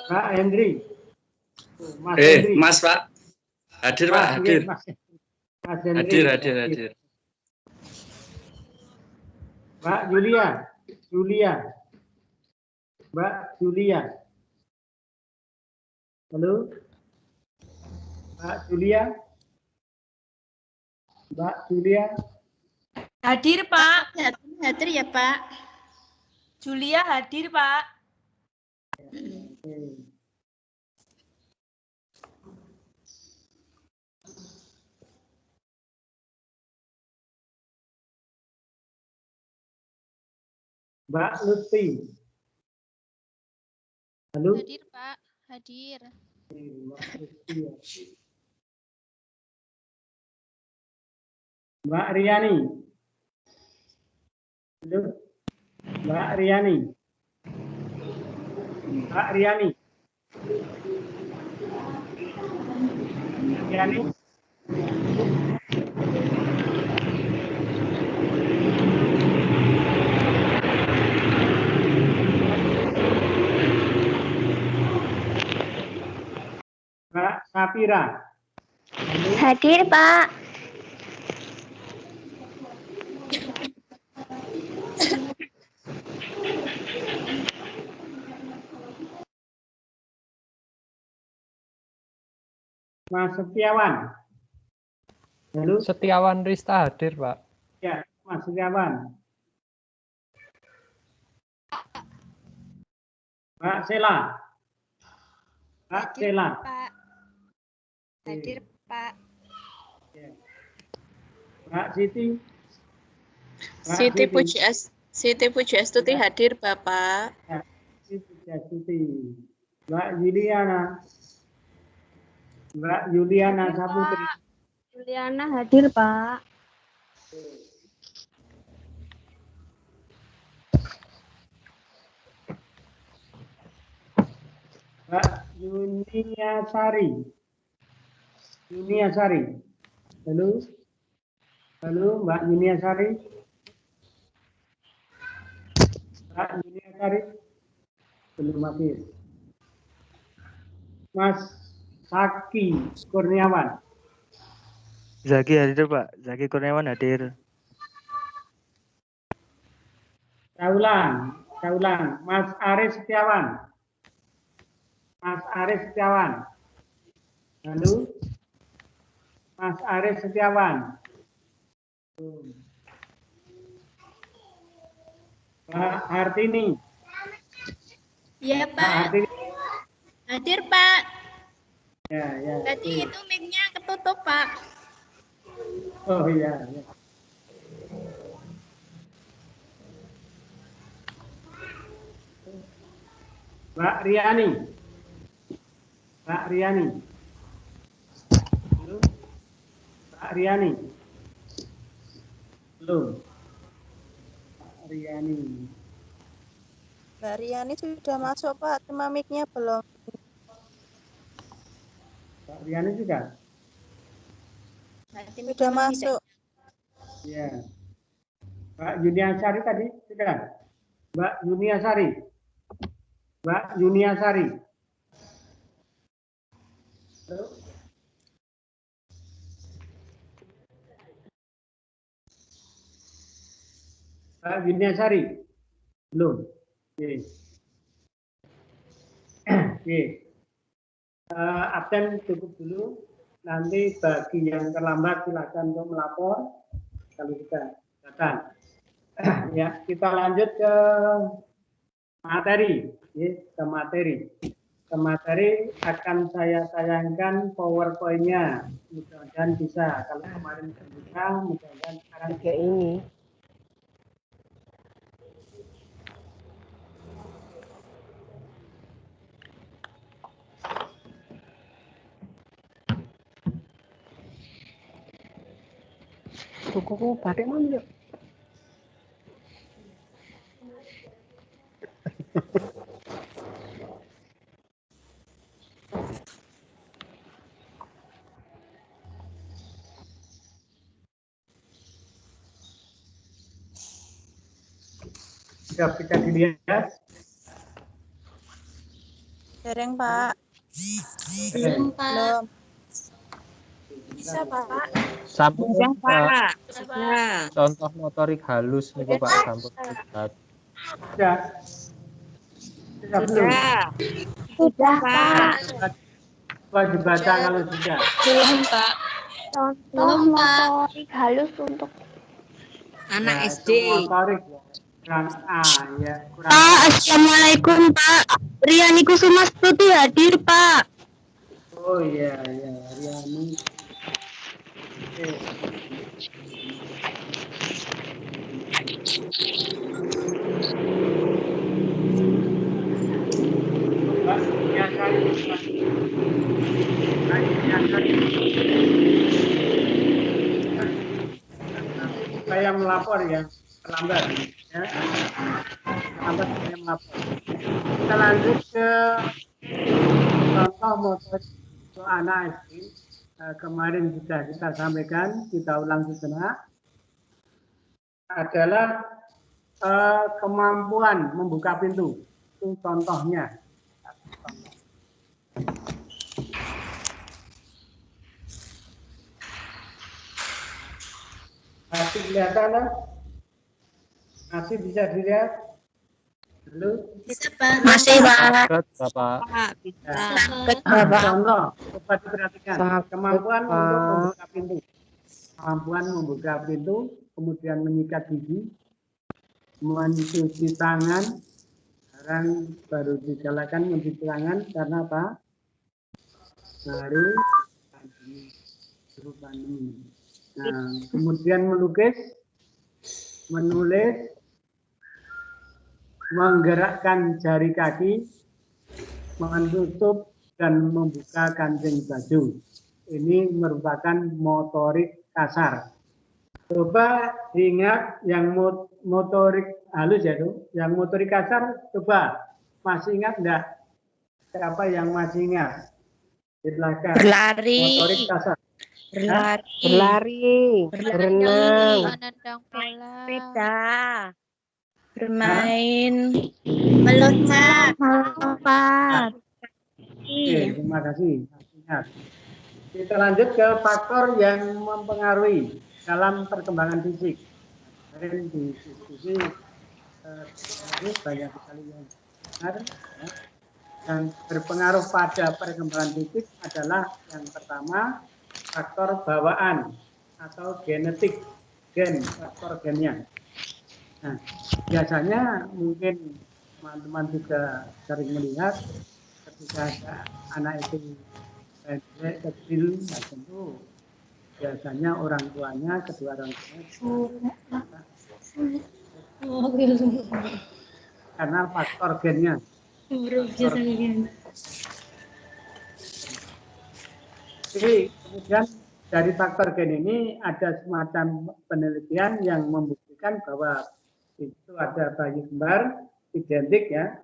Pak Hendri. Mas Hendri. Mas Pak. Hadir Pak, hadir. Mas Hendri. Hadir. Mbak Julia. Mbak Julia. Halo. Mbak Julia. Hadir, Pak. Hadir ya, Pak. Julia hadir, Pak. Mbak Lutfi. Halo. Hadir, Pak. Hadir. Mbak Riani. Halo. Mbak Riani. Mbak Safira. Hadir, Pak. Mas Setiawan. Halo. Setiawan Rista hadir, Pak. Ya, Mas Setiawan. Mbak Sela. Hadir, Pak. Hadir, Pak. Mbak Siti. Siti Pujiastuti hadir, Bapak. Ya, Siti Pujiastuti. Mbak Juliana Saputri. Juliana hadir, Pak. Mbak Yunia Sari. Halo, Mbak Yunia Sari. Belum hadir. Mas Zaki Kurniawan. Zaki hadir, Pak. Zaki Kurniawan hadir. Saulang. Mas Aris Setiawan. Halo. Mas Aris Setiawan. Mbak Hartini. Iya, Mbak Pak. Hartini. Hadir, Pak. Ya. Tadi itu mic-nya ketutup, Pak. Oh iya. Mbak Riani. Halo. Mbak Riani. Belum. Mbak Riani sudah masuk, Pak. Cuma mic-nya belum. Mbak Riani juga. Sudah masuk. Ya. Mbak Yuniasari tadi sudah. Mbak Yuniasari. Halo. Mbak Yuniasari. Belum. Oke. Absen cukup dulu. Nanti bagi yang terlambat silakan untuk melapor kalau kita datang. Ya, kita lanjut ke materi. Ke materi akan saya tayangkan PowerPoint-nya. Mudah-mudahan bisa. Kalau kemarin terbuka, mudah-mudahan sekarang Kayak ini. Kuku batik mana? sudah bisa dilihat. Dereng, Pak. Belum, Pak. Belum. Bisa, Pak. Sampun Pak. Nah, Contoh motorik halus niku Pak sampun Ustaz. Sudah. Sudah belum? Sudah, Pak. Coba dibaca kalau sudah. belum, Pak. Contoh motorik halus untuk Anak Ya, SD. itu motorik. Kurang A ya. Kurang Pak, A. assalamualaikum Pak. Riani Kusuma Stuti hadir Pak. Oh iya, ya. Riani. Oke. Pak, biasa. Saya melapor ya, terlambat. Ya. Terlambat saya melapor. Kita lanjut ke contoh motor anak SD. Kemarin sudah kita sampaikan, kita ulang sejenak. Adalah kemampuan membuka pintu. Itu contohnya. Masih kelihatan? Masih bisa dilihat? Halo? Bisa Pak. Masih, Pak. Berat, Bapak. Contoh, coba diperhatikan. Kemampuan untuk membuka pintu. Kemampuan membuka pintu, kemudian menyikat gigi, mencuci tangan, sekarang baru digalakan mencuci tangan karena apa? Baru pandemi. Nah, kemudian melukis, menulis, menggerakkan jari kaki, menutup dan membuka kancing baju. Ini merupakan motorik kasar. Coba diingat yang motorik halus ya itu, yang motorik kasar coba masih ingat enggak? Siapa yang masih ingat? Silakan. Berlari. Motorik kasar. Berlari. Berenang. Menendang bola. Sepeda. Bermain. Meloncat. Melompat. Oke, terima kasih. Masih ingat. Kita lanjut ke faktor yang mempengaruhi dalam perkembangan fisik. Kemarin di diskusi banyak sekali yang benar, ya. Yang berpengaruh pada perkembangan fisik adalah yang pertama faktor bawaan atau genetik, faktor gennya. Nah, biasanya mungkin teman-teman juga sering melihat ketika ada anak itu kecil, nah tentu biasanya orang tuanya, kedua orang tuanya karena faktor gennya. Jadi kemudian dari faktor gen ini ada semacam penelitian yang membuktikan bahwa itu ada bayi kembar identik ya,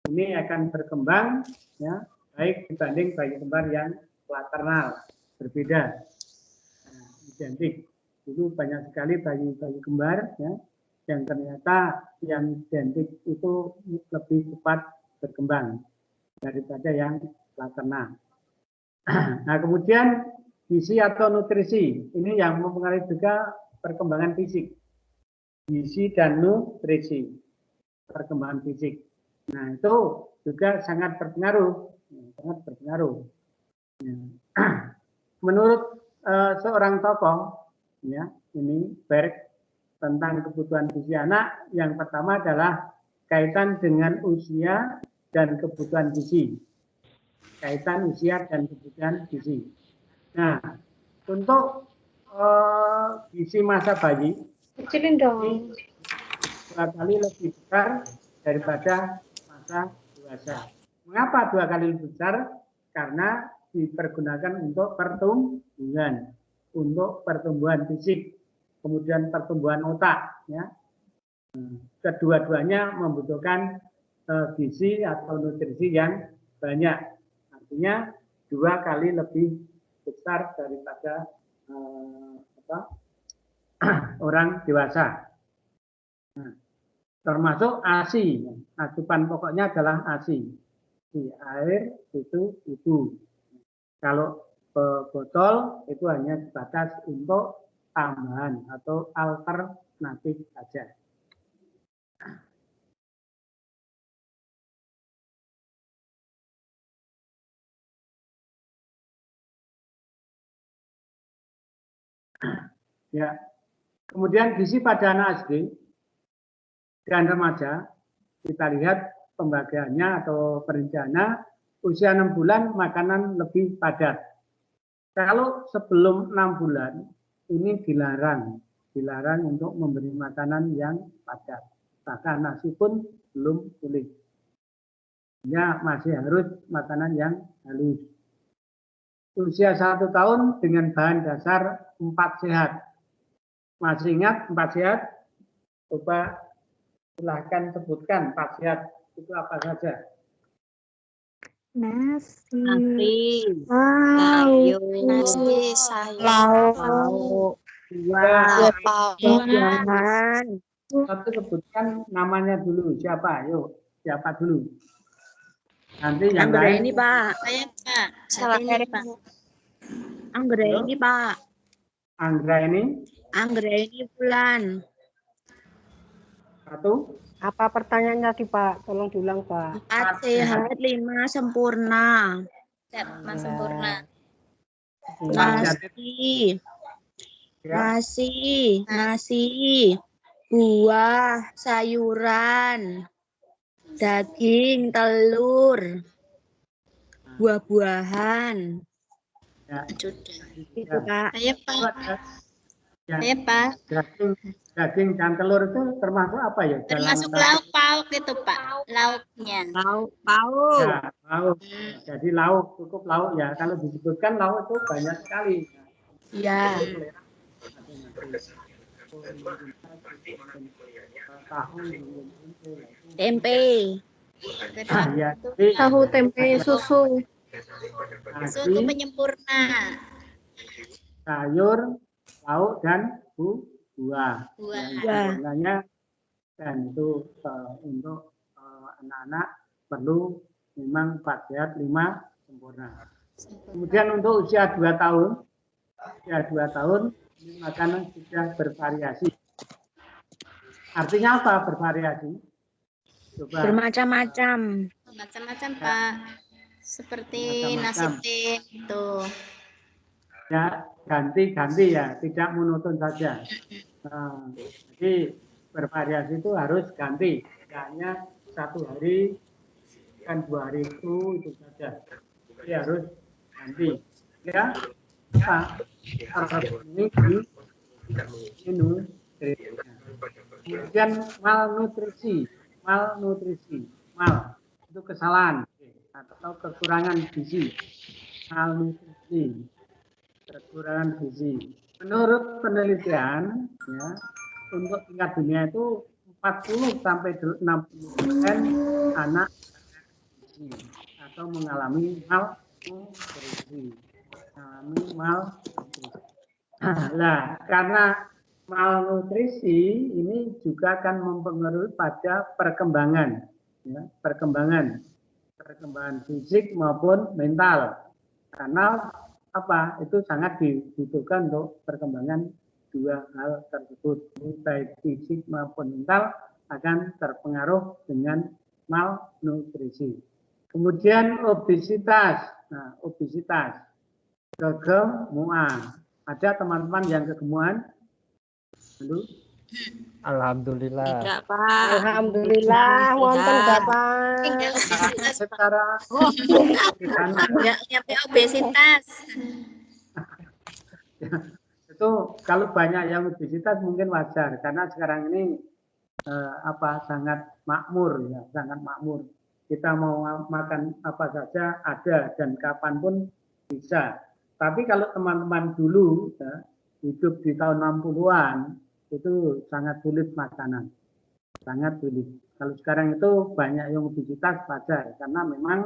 ini akan berkembang ya baik dibanding bayi kembar yang fraternal berbeda, nah, identik. Dulu banyak sekali bayi-bayi kembar ya yang ternyata yang identik itu lebih cepat berkembang daripada yang fraternal. Nah, kemudian gizi atau nutrisi ini yang mempengaruhi juga perkembangan fisik. Gizi dan nutrisi, perkembangan fisik. Nah, itu juga sangat berpengaruh, Menurut seorang tokoh, ya, ini Berg tentang kebutuhan gizi anak, yang pertama adalah kaitan dengan usia dan kebutuhan gizi. Kaitan usia dan kebutuhan gizi. Nah, untuk gizi masa bayi, Kecilin dong. 2 kali lebih besar daripada masa dewasa. Mengapa 2 kali lebih besar? Karena dipergunakan untuk pertumbuhan fisik, kemudian pertumbuhan otak. Ya. Kedua-duanya membutuhkan gizi atau nutrisi yang banyak. Artinya 2 kali lebih besar daripada orang dewasa. Nah, termasuk ASI, asupan pokoknya adalah ASI. di air itu ibu. Kalau botol itu hanya sebatas untuk tambahan atau alternatif saja. Ya. Kemudian gizi pada anak SD dan remaja, kita lihat pembagiannya atau perinciannya, usia 6 bulan makanan lebih padat. Kalau sebelum 6 bulan, ini dilarang untuk memberi makanan yang padat. Bahkan nasi pun belum boleh. Ya, masih harus makanan yang halus. Usia 1 tahun dengan bahan dasar 4 sehat. Masih ingat 4 sehat? Coba silahkan sebutkan 4 sehat itu apa saja. Nasi, Sayur. Nasi, sayur. lauk, Buah-buahan. Satu sebutkan namanya dulu. Siapa? Ayo, siapa dulu? Nanti yang lain. Anggreni, Pak. Saya, Pak. Salah Ini, kere, Pak. Anggreni, Pak. Anggra ini Anggreni bulan. satu. Apa pertanyaannya tadi Pak? Tolong diulang Pak. 4 sehat, 5 sempurna. Mas sempurna. Nasi. Ya. Nasi, buah, sayuran, daging, telur, buah-buahan. Ya. Sudah. Itu, Ya. Pak. Saya, Pak. Ya. Saya, Pak. Daging dan telur itu termasuk apa ya? Termasuk lauk pauk itu, Pak. Lauknya. Lauk pauk. Ya, lauk. Jadi lauk, cukup lauk ya. Kalau disebutkan lauk itu banyak sekali. Ya. Tahu, Tempe. ya. Tahu, tempe, susu. Susu Nasi, penyempurna. sayur, lauk dan buah. Buah. Sebenarnya dan itu untuk anak-anak perlu memang 4 sehat 5 sempurna. Kemudian untuk usia 2 tahun, ini makanan sudah bervariasi. Artinya apa bervariasi? Coba. Bermacam-macam. Macam-macam, Pak. Seperti nasi Macam-macam. tim itu. Ya, ganti-ganti ya, tidak monoton saja. Nah, jadi bervariasi itu harus ganti, tidak hanya 1 hari kan 2 hari itu saja. Jadi harus ganti. Ya, ini kemudian malnutrisi, mal itu kesalahan atau kekurangan gizi, malnutrisi. Kekurangan gizi. Menurut penelitian, ya, untuk tingkat dunia itu 40 sampai 60% anak gizi atau mengalami malnutrisi. Nah, karena malnutrisi ini juga akan mempengaruhi pada perkembangan, ya, perkembangan fisik maupun mental. Karena apa? Itu sangat dibutuhkan untuk perkembangan 2 hal tersebut, baik fisik maupun mental akan terpengaruh dengan malnutrisi. Kemudian obesitas. Nah, obesitas, kegemukan. Ada teman-teman yang kegemukan? Halo? Alhamdulillah. Tidak, Pak. Alhamdulillah, wonten Bapak. Secara Enggak nyampe obesitas. itu kalau banyak yang obesitas mungkin wajar karena sekarang ini sangat makmur ya, sangat makmur. Kita mau makan apa saja ada dan kapanpun bisa. Tapi kalau teman-teman dulu ya, hidup di tahun 60-an itu sangat sulit makanan, sangat sulit. Kalau sekarang itu banyak yang obesitas wajar karena memang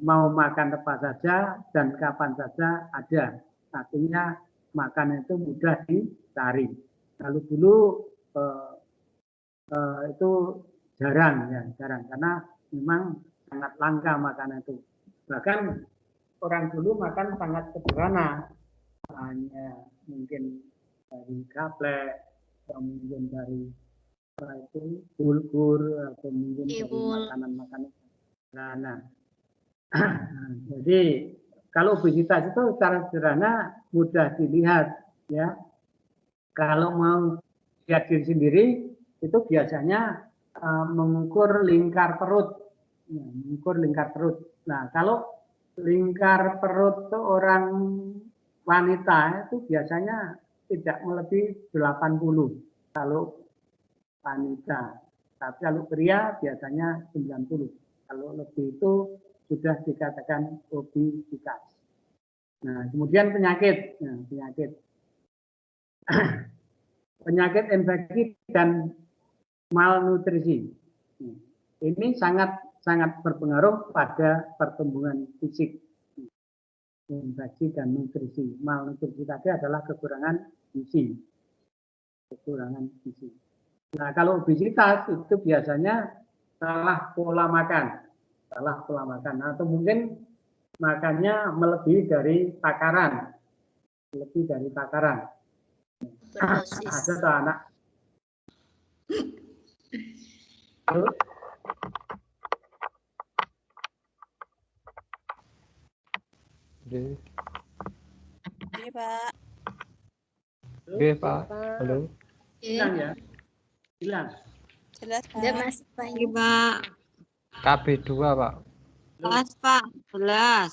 mau makan apa saja dan kapan saja ada. Artinya makanan itu mudah dicari. Kalau dulu itu jarang ya, jarang karena memang sangat langka makanan itu. Bahkan orang dulu makan sangat sederhana, hanya mungkin dari gaplek, atau mungkin dari bulgur, atau mungkin dari makanan-makanan sederhana. Jadi kalau obesitas itu secara sederhana mudah dilihat, ya. Kalau mau lihat diri sendiri itu biasanya mengukur lingkar perut, ya, mengukur lingkar perut. Nah, kalau lingkar perut orang wanita itu biasanya tidak melebihi 80 kalau wanita. Tapi kalau pria biasanya 90. Kalau lebih itu sudah dikatakan obesitas. Nah, kemudian penyakit. Nah, penyakit infeksi dan malnutrisi. Ini sangat berpengaruh pada pertumbuhan fisik. Infeksi dan nutrisi. Malnutrisi tadi adalah kekurangan gizi. Nah, kalau obesitas itu biasanya salah pola makan. Atau mungkin makannya melebihi dari takaran. Ada tuh anak. Iya, Pak. Oke, Pak. Halo. Hilang ya? Hilang. Jelas, Pak. Masih Iya, Pak. KB2, Pak. Jelas, Pak. Jelas.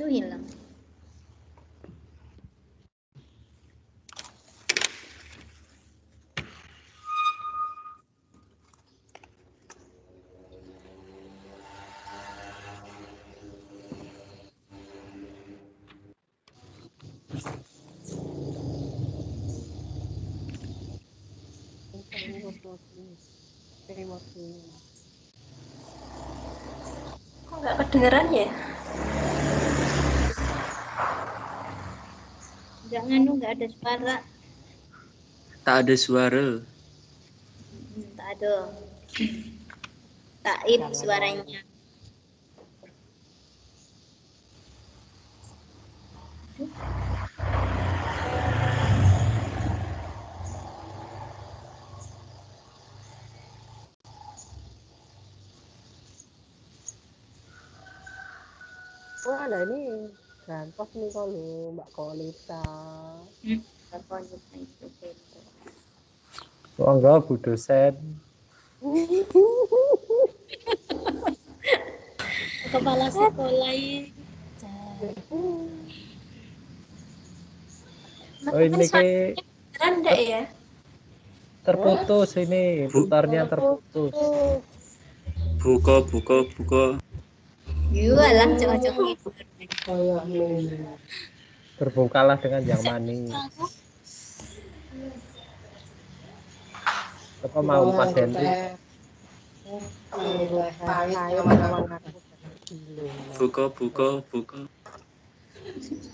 Itu hilang. Kok nggak kedengeran ya? Nggak ada suara. Tak ada suara. Tak ada. Taib suaranya. Wah, ada ini gantos nih kalau Mbak Kolita. Oh, enggak, Bu dosen. Kepala sekolah ini. Oh, ini kayak Enggak ya? terputus ini, putarnya terputus. Buka. Yualah, cocok Berbukalah dengan yang manis. Apa mau Mas Henry? Buka.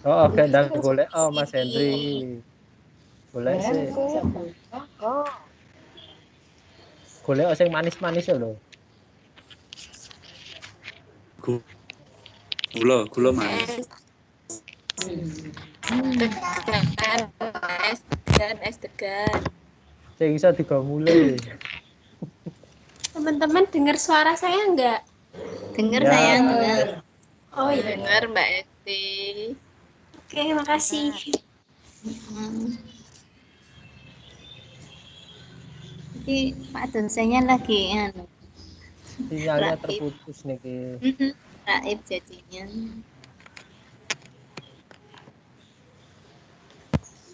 Oh, oke, dan boleh. Oh, Mas Henry. Boleh sih. Boleh sing manis-manis ya loh. Gula manis. es degan. Sing iso digo mulai. Teman-teman dengar suara saya enggak? Dengar Ya, sayang, Mbak. dengar. Oh iya. Dengar Mbak Esti. Oke, makasih. Jadi Pak dosennya lagi Sinyalnya Raib. terputus nih. Raib jadinya.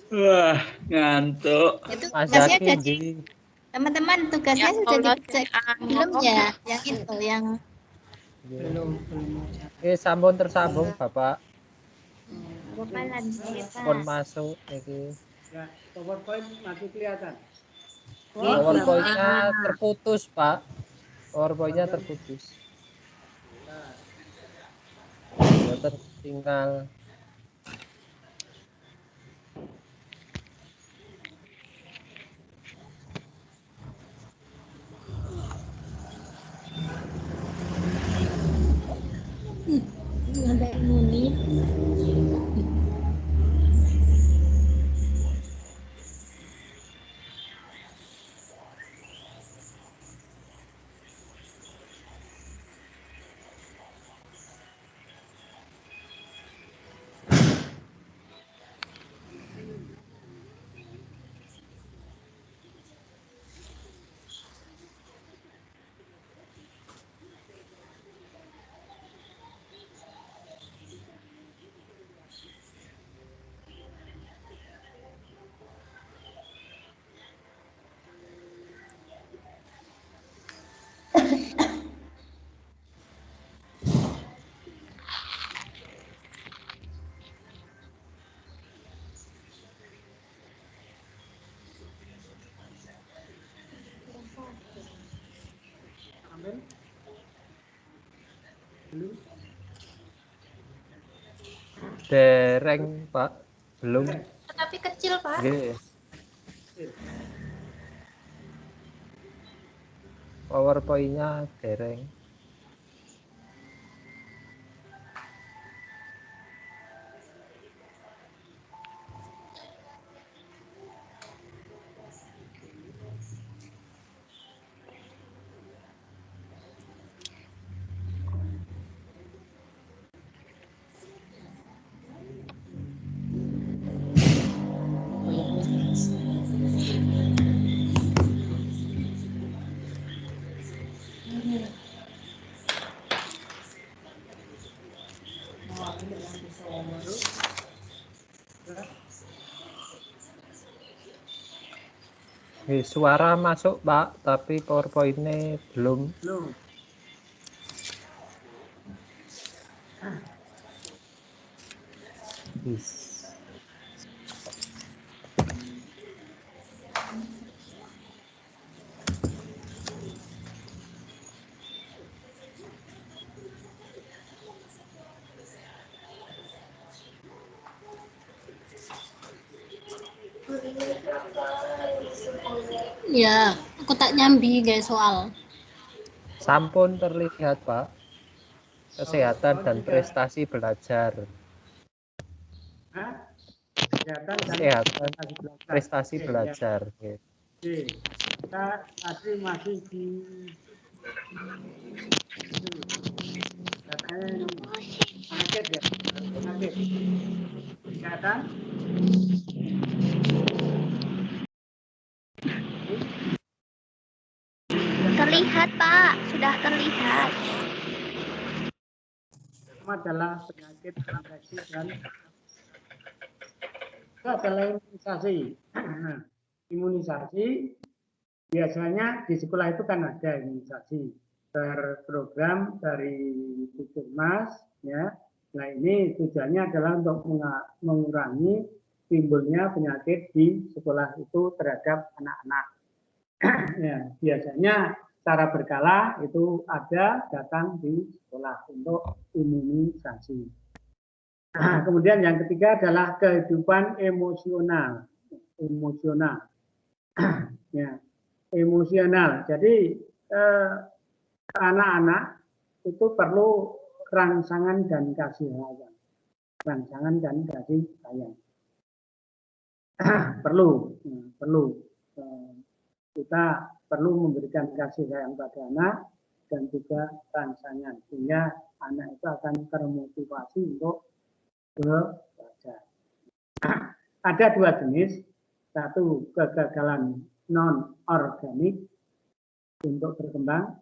Wah, ngantuk. Itu Mas tugasnya Zaki udah di teman-teman tugasnya Ya sudah Allah, dicek belum ya? Yang itu yang belum. Sampun tersambung Bapak. apa lanjut Pun Pak? masuk niki. Ya, PowerPoint masih kelihatan. PowerPoint-nya terputus, Pak. PowerPoint-nya terputus. Ya, tinggal Ada Muni. Ambil. Belum. dereng, Pak. Belum. Tapi kecil, Pak. Nggih. PowerPoint-nya dereng. Suara masuk, Pak, tapi PowerPoint-nya belum. Belum. Ya, aku tak nyambi guys soal. Sampun terlihat, Pak. Kesehatan dan prestasi belajar. Hah? Kesehatan dan Kesehatan, prestasi Oke, belajar. ya. Oke, kita masih di katanya penyakit ya, penyakit. Kesehatan. Terlihat, Pak. Sudah terlihat. Pertama adalah penyakit infeksi dan itu adalah imunisasi. Nah, imunisasi biasanya di sekolah itu kan ada imunisasi berprogram dari Puskesmas ya. Nah ini tujuannya adalah untuk mengurangi timbulnya penyakit di sekolah itu terhadap anak-anak. Ya, biasanya secara berkala itu ada datang di sekolah untuk imunisasi. Nah, kemudian yang ketiga adalah kehidupan emosional. Ya, emosional. Jadi anak-anak itu perlu rangsangan dan kasih sayang. Rangsangan dan kasih sayang. perlu. Kita perlu memberikan kasih sayang pada anak dan juga rangsangan, sehingga anak itu akan termotivasi untuk belajar. Ada dua jenis, satu kegagalan non-organik untuk berkembang,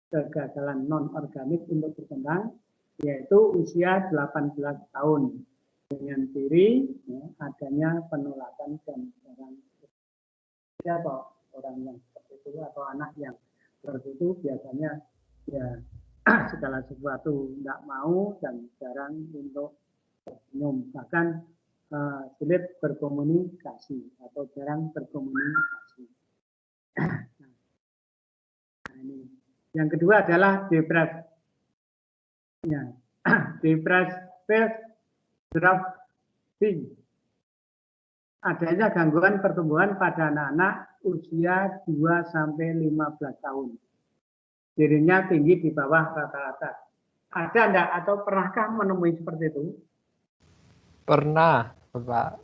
kegagalan non-organik untuk berkembang, yaitu usia 18 tahun dengan ciri adanya penolakan dan siapa orang yang seperti itu atau anak yang seperti itu biasanya ya segala sesuatu tidak mau dan jarang untuk tersenyum, bahkan sulit berkomunikasi atau jarang berkomunikasi. Nah, ini. Yang kedua adalah depresi. Ya. Depresi. Adanya gangguan pertumbuhan pada anak-anak usia 2-15 tahun. Dirinya tinggi di bawah rata-rata. Ada enggak atau pernahkah menemui seperti itu? Pernah, Bapak.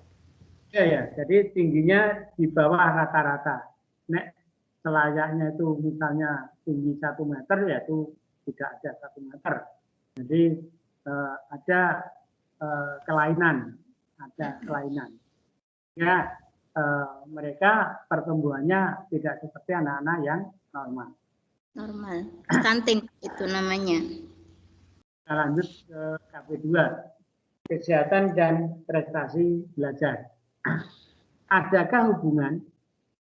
Ya, jadi tingginya di bawah rata-rata. Nek selayaknya itu misalnya tinggi 1 meter, yaitu tidak ada 1 meter. Jadi ada kelainan, Ya, mereka pertumbuhannya tidak seperti anak-anak yang normal. Normal. Stunting itu namanya. Kita lanjut ke KP2. Kesehatan dan prestasi belajar. Adakah hubungan,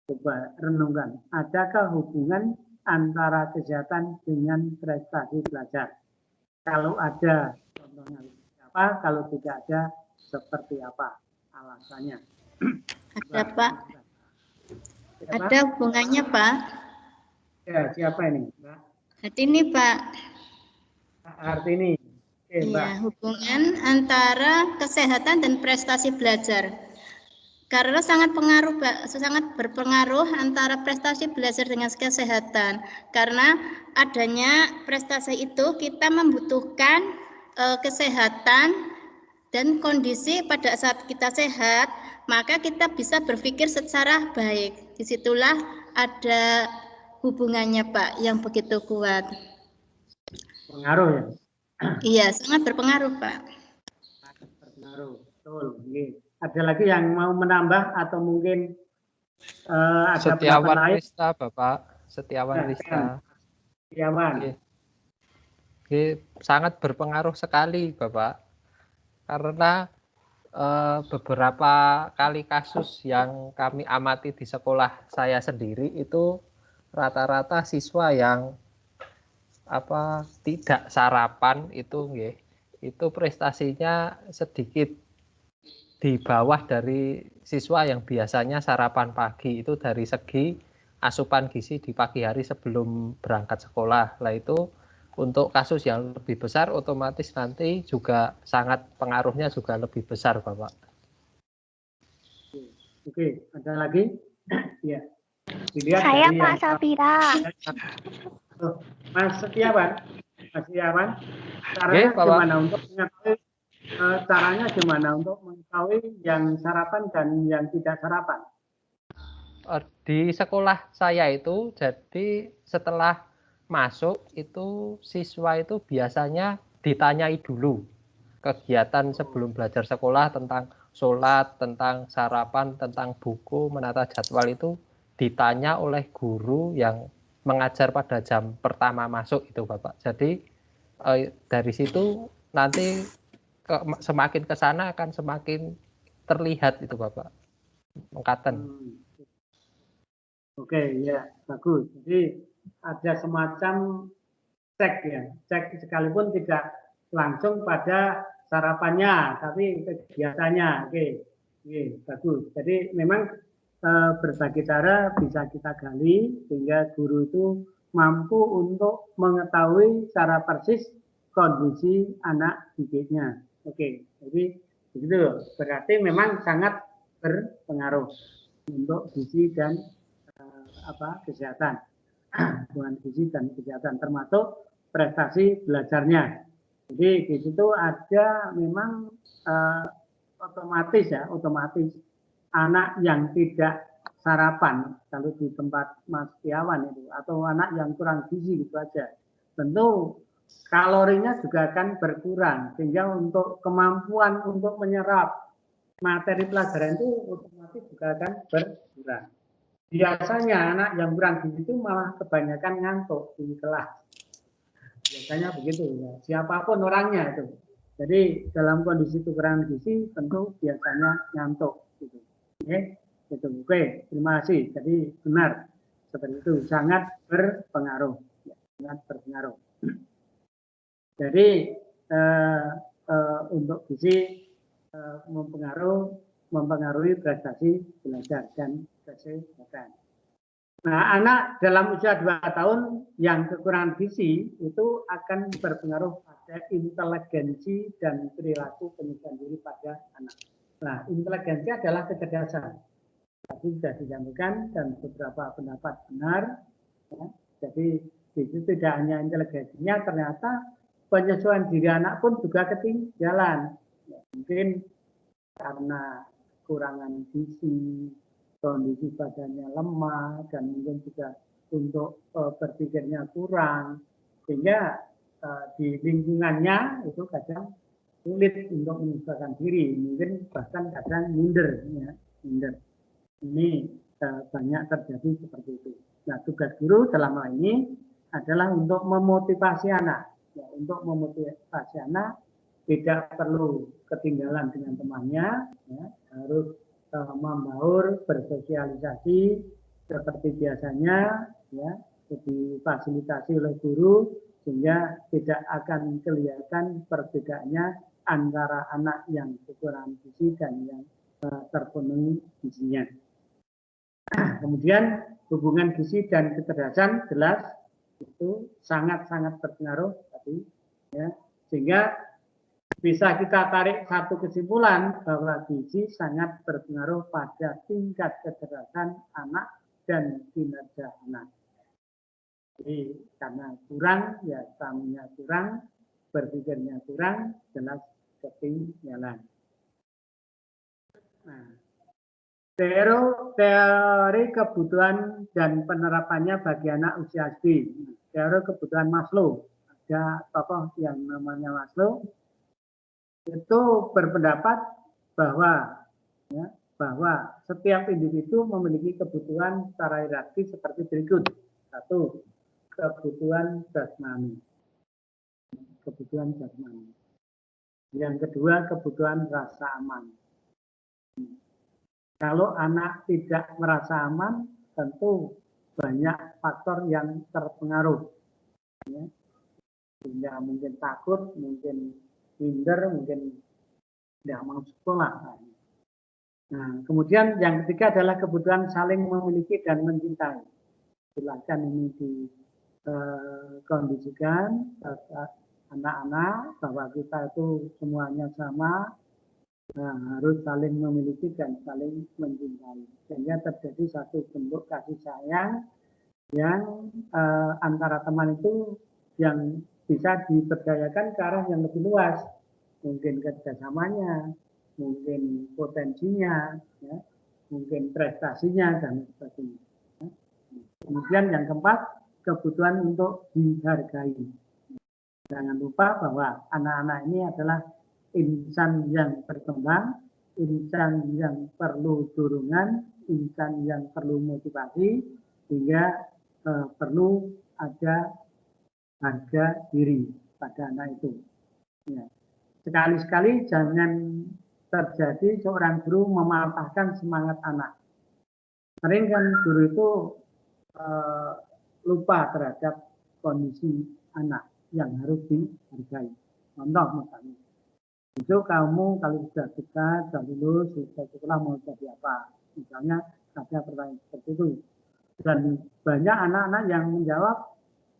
coba renungkan, adakah hubungan antara kesehatan dengan prestasi belajar? Kalau ada, contohnya apa? Kalau tidak ada, seperti apa alasannya? Ada, Pak. Siapa? Ada hubungannya, Pak. Ya, siapa ini, Mbak? Ini, Pak. Artini. Oke, Mbak. Iya, hubungan antara kesehatan dan prestasi belajar. Karena sangat berpengaruh antara prestasi belajar dengan kesehatan. Karena adanya prestasi itu kita membutuhkan kesehatan dan kondisi pada saat kita sehat, maka kita bisa berpikir secara baik. Disitulah ada hubungannya, Pak, yang begitu kuat. Pengaruh ya? Iya, sangat berpengaruh, Pak. Berpengaruh, betul. Ada lagi yang mau menambah atau mungkin ada Setiawan lain? Rista, Bapak. Setiawan Rista. Setiawan. Oke, sangat berpengaruh sekali, Bapak. Karena beberapa kali kasus yang kami amati di sekolah saya sendiri itu rata-rata siswa yang tidak sarapan itu prestasinya sedikit di bawah dari siswa yang biasanya sarapan pagi. Itu dari segi asupan gizi di pagi hari sebelum berangkat sekolah. Lah itu untuk kasus yang lebih besar otomatis nanti juga sangat pengaruhnya juga lebih besar, Bapak. Oke, ada lagi? Ya. Dilihat Saya dari Pak Safira. Mas Setiawan, caranya gimana untuk mengetahui yang sarapan dan yang tidak sarapan? Di sekolah saya itu, jadi setelah masuk itu siswa itu biasanya ditanyai dulu kegiatan sebelum belajar sekolah tentang sholat, tentang sarapan, tentang buku, menata jadwal itu ditanya oleh guru yang mengajar pada jam pertama masuk itu, Bapak. Jadi dari situ nanti semakin ke sana akan semakin terlihat itu, Bapak. Mengkaten. Oke, ya, bagus. Jadi ada semacam cek ya, cek sekalipun tidak langsung pada sarapannya, tapi kegiatannya. Oke, bagus. Jadi memang berbagai cara bisa kita gali sehingga guru itu mampu untuk mengetahui secara persis kondisi anak didiknya. Oke, jadi begitu. Berarti memang sangat berpengaruh untuk gizi dan kesehatan, hubungan gizi dan kesehatan, termasuk prestasi belajarnya. Jadi di situ ada memang otomatis anak yang tidak sarapan kalau di tempat Mas Tiawan itu, atau anak yang kurang gizi gitu aja, tentu kalorinya juga akan berkurang, sehingga untuk kemampuan untuk menyerap materi pelajaran itu otomatis juga akan berkurang. Biasanya anak yang kurang gizi itu malah kebanyakan ngantuk di kelas. Biasanya begitu ya, siapapun orangnya itu. Jadi dalam kondisi kekurangan gizi tentu biasanya ngantuk gitu. Oke, itu oke. Terima kasih. Jadi benar seperti itu, sangat berpengaruh, ya, sangat berpengaruh. Jadi untuk gizi mempengaruhi prestasi belajar dan kesehatan. Nah, anak dalam usia 2 tahun yang kekurangan gizi itu akan berpengaruh pada inteligensi dan perilaku penyesuaian diri pada anak. Nah, inteligensi adalah kecerdasan. Tadi sudah disampaikan dan beberapa pendapat benar. Ya. Jadi itu tidak hanya inteligensinya, ternyata penyesuaian diri anak pun juga ketinggalan. Ya, mungkin karena kekurangan gizi, kondisi badannya lemah, dan mungkin juga untuk berpikirnya kurang, sehingga di lingkungannya itu kadang sulit untuk menyesuaikan diri, mungkin bahkan kadang minder, ya, minder. Ini banyak terjadi seperti itu. Nah, tugas guru dalam hal ini adalah untuk memotivasi anak, ya, untuk memotivasi anak tidak perlu ketinggalan dengan temannya, ya, harus membaur, bersosialisasi seperti biasanya, ya, difasilitasi oleh guru sehingga tidak akan kelihatan perbedaannya antara anak yang kekurangan gizi dan yang terpenuhi gizinya. Kemudian hubungan gizi dan kecerdasan jelas itu sangat-sangat berpengaruh tadi, ya, sehingga bisa kita tarik satu kesimpulan bahwa gizi sangat berpengaruh pada tingkat kecerdasan anak dan kinerja anak. Jadi karena kurang, ya stamina kurang, berpikirnya kurang, jelas ketinggalan. Nah, teori kebutuhan dan penerapannya bagi anak usia SD. Teori kebutuhan Maslow, ada tokoh yang namanya Maslow, itu berpendapat bahwa, ya, bahwa setiap individu memiliki kebutuhan secara hierarkis seperti berikut. 1. Kebutuhan jasmani. Kebutuhan jasmani. Yang kedua, kebutuhan rasa aman. Kalau anak tidak merasa aman, tentu banyak faktor yang terpengaruh. Ya. Sehingga mungkin takut, mungkin minder, mungkin tidak mau sekolah. Nah, kemudian yang ketiga adalah kebutuhan saling memiliki dan mencintai. Silakan ini dikondisikan anak-anak bahwa kita itu semuanya sama, harus saling memiliki dan saling mencintai. Sehingga terjadi satu bentuk kasih sayang yang antara teman itu yang bisa diberdayakan ke arah yang lebih luas, mungkin kerjasamanya, mungkin potensinya, ya, mungkin prestasinya dan sebagainya. Kemudian yang keempat, kebutuhan untuk dihargai. Jangan lupa bahwa anak-anak ini adalah insan yang berkembang, insan yang perlu dorongan, insan yang perlu motivasi, sehingga perlu ada harga diri pada anak itu. Ya. Sekali-sekali jangan terjadi seorang guru mematahkan semangat anak. Sering kan guru itu lupa terhadap kondisi anak yang harus dihargai. Contoh misalnya, itu kamu kalau sudah dekat, sudah lulus, sudah sekolah mau jadi apa? Misalnya ada pertanyaan seperti itu. Dan banyak anak-anak yang menjawab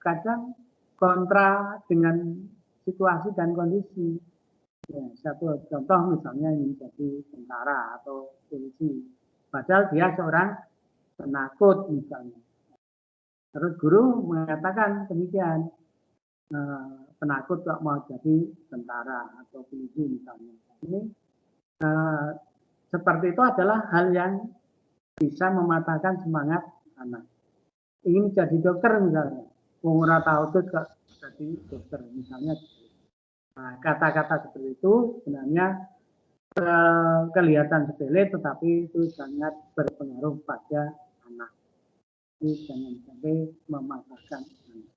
kadang kontra dengan situasi dan kondisi. Ya, satu contoh misalnya ingin jadi tentara atau polisi, padahal dia seorang penakut misalnya. Terus guru mengatakan demikian, penakut kok mau jadi tentara atau polisi misalnya. Ini seperti itu adalah hal yang bisa mematahkan semangat anak. Ingin jadi dokter misalnya, ora tahu tuh jadi dokter misalnya. Nah, kata-kata seperti itu sebenarnya kelihatan sepele, tetapi itu sangat berpengaruh pada anak. Jadi jangan sampai mematahkan anak.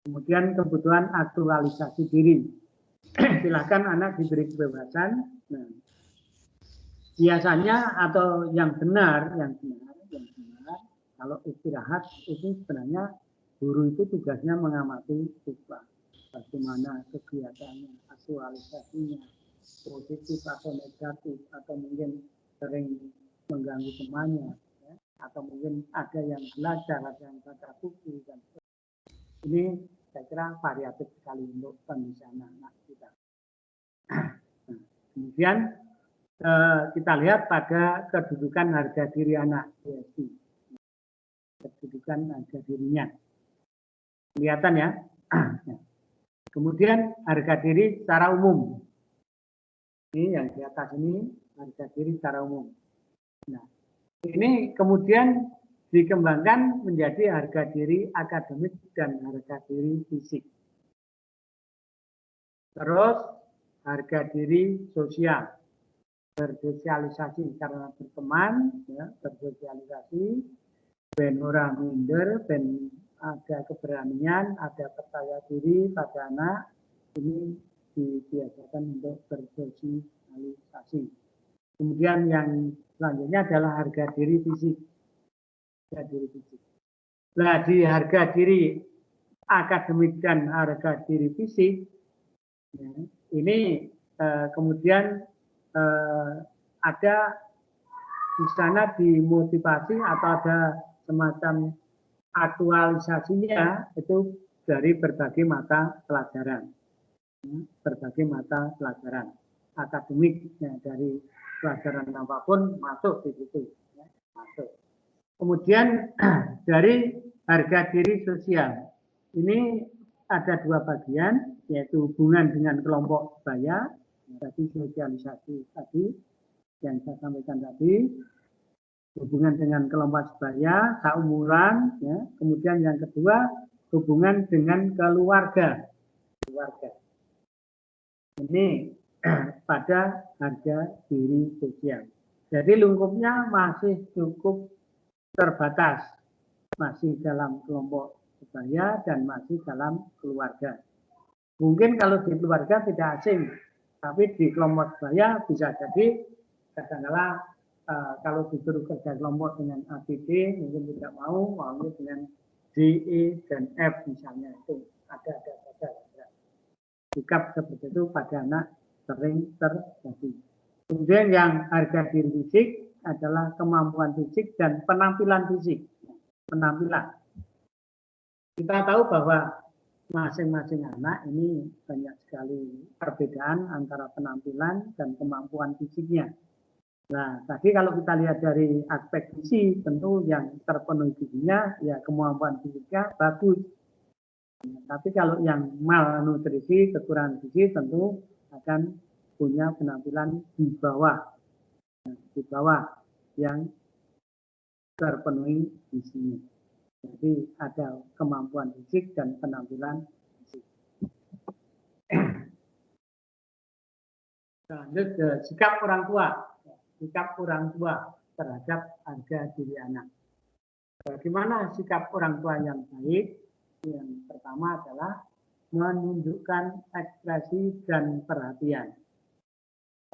Kemudian kebutuhan aktualisasi diri. Silakan anak diberi kebebasan. Nah, biasanya atau yang benar, kalau istirahat itu sebenarnya guru itu tugasnya mengamati siswa, bagaimana kegiatannya, aktualisasinya, positif atau negatif, atau mungkin sering mengganggu temannya, ya, atau mungkin ada yang belajar, ada yang baca buku, dan ini saya kira variatif sekali untuk kondisi anak-anak kita. Nah, kemudian kita lihat pada kedudukan harga diri anak, kedudukan harga dirinya. Kelihatan ya. Kemudian harga diri secara umum. Ini yang di atas ini harga diri secara umum. Nah, ini kemudian dikembangkan menjadi harga diri akademik dan harga diri fisik. Terus harga diri sosial, bersosialisasi karena berteman, ya, bersosialisasi, ben ora minder, ben ada keberanian, ada percaya diri pada anak, ini dibiasakan untuk bersosialisasi. Kemudian yang selanjutnya adalah harga diri fisik. Harga diri fisik. Nah, di harga diri akademik dan harga diri fisik, ya, ini kemudian ada di sana dimotivasi atau ada semacam aktualisasinya itu dari berbagai mata pelajaran, berbagai mata pelajaran akademiknya, dari pelajaran apapun masuk di situ, ya, masuk. Kemudian dari harga diri sosial ini ada dua bagian, yaitu hubungan dengan kelompok sebaya, tadi sosialisasi tadi yang saya sampaikan tadi, hubungan dengan kelompok sebaya, seumuran, ya. Kemudian yang kedua hubungan dengan keluarga. Ini pada harga diri sosial. Jadi lingkupnya masih cukup terbatas, masih dalam kelompok sebaya dan masih dalam keluarga. Mungkin kalau di keluarga tidak asing, tapi di kelompok sebaya bisa jadi kadang-kala kalau disuruh kerja kelompok dengan ABD mungkin tidak mau, maunya dengan D, E, dan F misalnya, itu ada saja. Sikap seperti itu pada anak sering terjadi. Kemudian yang harga diri fisik adalah kemampuan fisik dan penampilan fisik. Penampilan. Kita tahu bahwa masing-masing anak ini banyak sekali perbedaan antara penampilan dan kemampuan fisiknya. Nah, tadi kalau kita lihat dari aspek gizi, tentu yang terpenuhi gizinya, ya kemampuan fisiknya bagus. Tapi kalau yang malnutrisi, kekurangan gizi, tentu akan punya penampilan di bawah yang terpenuhi gizinya. Jadi ada kemampuan fisik dan penampilan fisik. Lanjut ke sikap orang tua. Sikap orang tua terhadap harga diri anak. Bagaimana sikap orang tua yang baik? Yang pertama adalah menunjukkan ekspresi dan perhatian.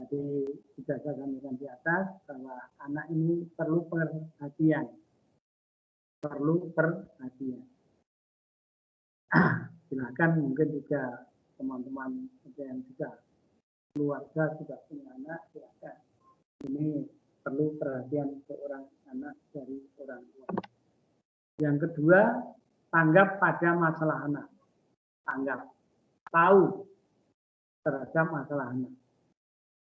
Jadi sudah saya sampaikan di atas bahwa anak ini perlu perhatian. Silakan mungkin juga teman-teman yang juga keluarga sudah punya anak, silakan. Ini perlu perhatian seorang anak dari orang tua. Yang kedua, tanggap pada masalah anak. Tanggap, tahu terhadap masalah anak.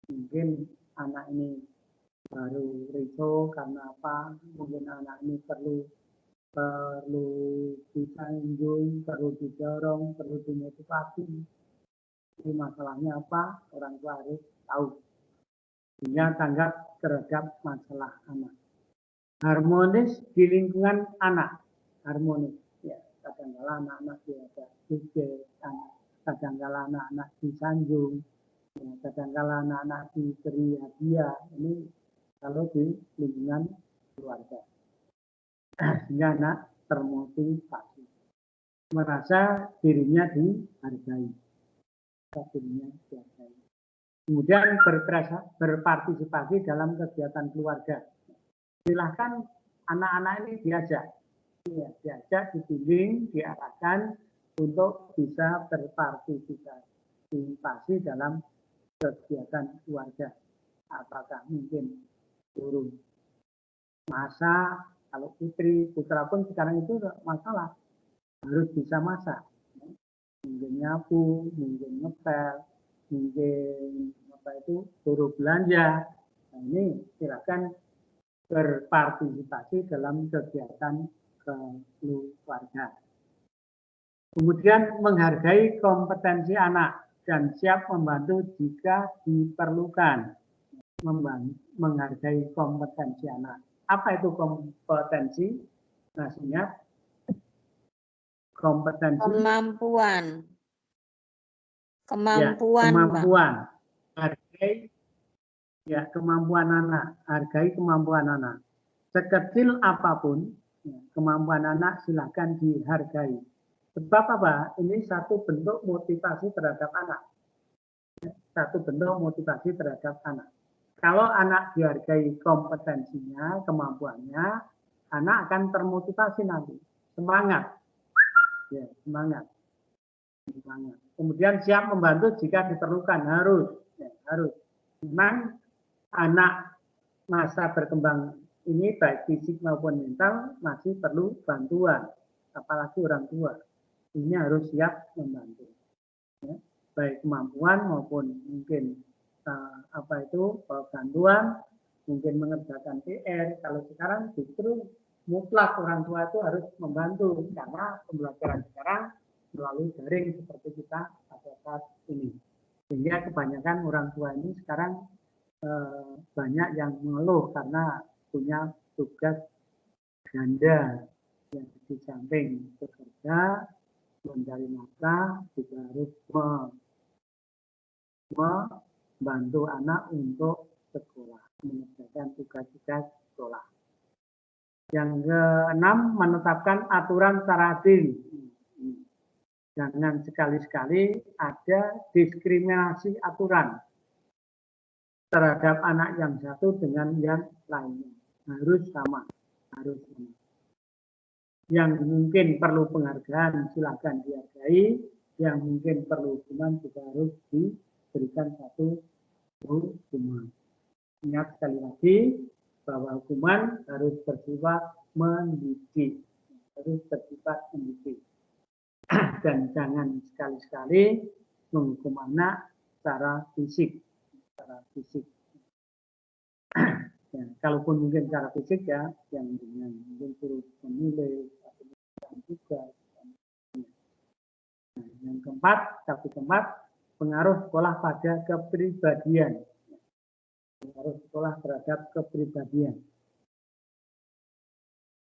Mungkin anak ini baru risau karena apa? Mungkin anak ini perlu disanjung, perlu didorong, perlu dimotivasi. Ini masalahnya apa? Orang tua harus tahu. Sehingga tanggap terhadap masalah anak. harmonis di lingkungan anak, harmonis. Ya, kadang-kala anak-anak diajak pikir, kadang-kala anak-anak disanjung, ya, kadang-kala anak-anak diberi hadiah. Ini kalau di lingkungan keluarga, sehingga anak termotivasi, merasa dirinya dihargai, dirinya dihargai. Kemudian berpartisipasi dalam kegiatan keluarga. Silahkan anak-anak ini diajak, dibimbing, diarahkan untuk bisa berpartisipasi dalam kegiatan keluarga. Apakah mungkin turun masak, kalau putra pun sekarang itu masalah, harus bisa masak. Mungkin nyapu, mungkin ngepel, mungkin suruh belanja. Nah, ini silakan berpartisipasi dalam kegiatan keluarga. Kemudian menghargai kompetensi anak dan siap membantu jika diperlukan. Menghargai kompetensi anak. Apa itu kompetensi? Maksudnya kompetensi Kemampuan. Ya, kemampuan. Hargai ya kemampuan anak, hargai kemampuan anak. Sekecil apapun ya, kemampuan anak silakan dihargai. Sebab apa? Ini satu bentuk motivasi terhadap anak. Satu bentuk motivasi terhadap anak. Kalau anak dihargai kompetensinya, kemampuannya, anak akan termotivasi nanti. Semangat. Ya, semangat. Kemudian siap membantu jika diperlukan, harus. Memang anak masa berkembang ini baik fisik maupun mental masih perlu bantuan, apalagi orang tua. Ini harus siap membantu, ya. Baik kemampuan maupun mungkin bantuan, mungkin mengerjakan PR. Kalau sekarang justru mutlak orang tua itu harus membantu karena pembelajaran sekarang melalui daring seperti kita pada saat ini. Sehingga kebanyakan orang tua ini sekarang banyak yang mengeluh karena punya tugas ganda yang di samping bekerja, mencari nafkah, juga harus membantu anak untuk sekolah, mengerjakan tugas-tugas sekolah. Yang keenam, menetapkan aturan secara adil. Jangan sekali-sekali ada diskriminasi aturan terhadap anak yang satu dengan yang lainnya. Harus sama. Yang mungkin perlu penghargaan silakan dihargai, yang mungkin perlu hukuman juga harus diberikan satu hukuman. Ingat sekali lagi bahwa hukuman harus bersifat mendidik, dan jangan sekali-sekali menghukum anak secara fisik. Ya, kalaupun mungkin secara fisik ya, yang dengan mungkin suruh menulis atau tugas. Nah, yang keempat, pengaruh sekolah pada kepribadian. Pengaruh sekolah terhadap kepribadian.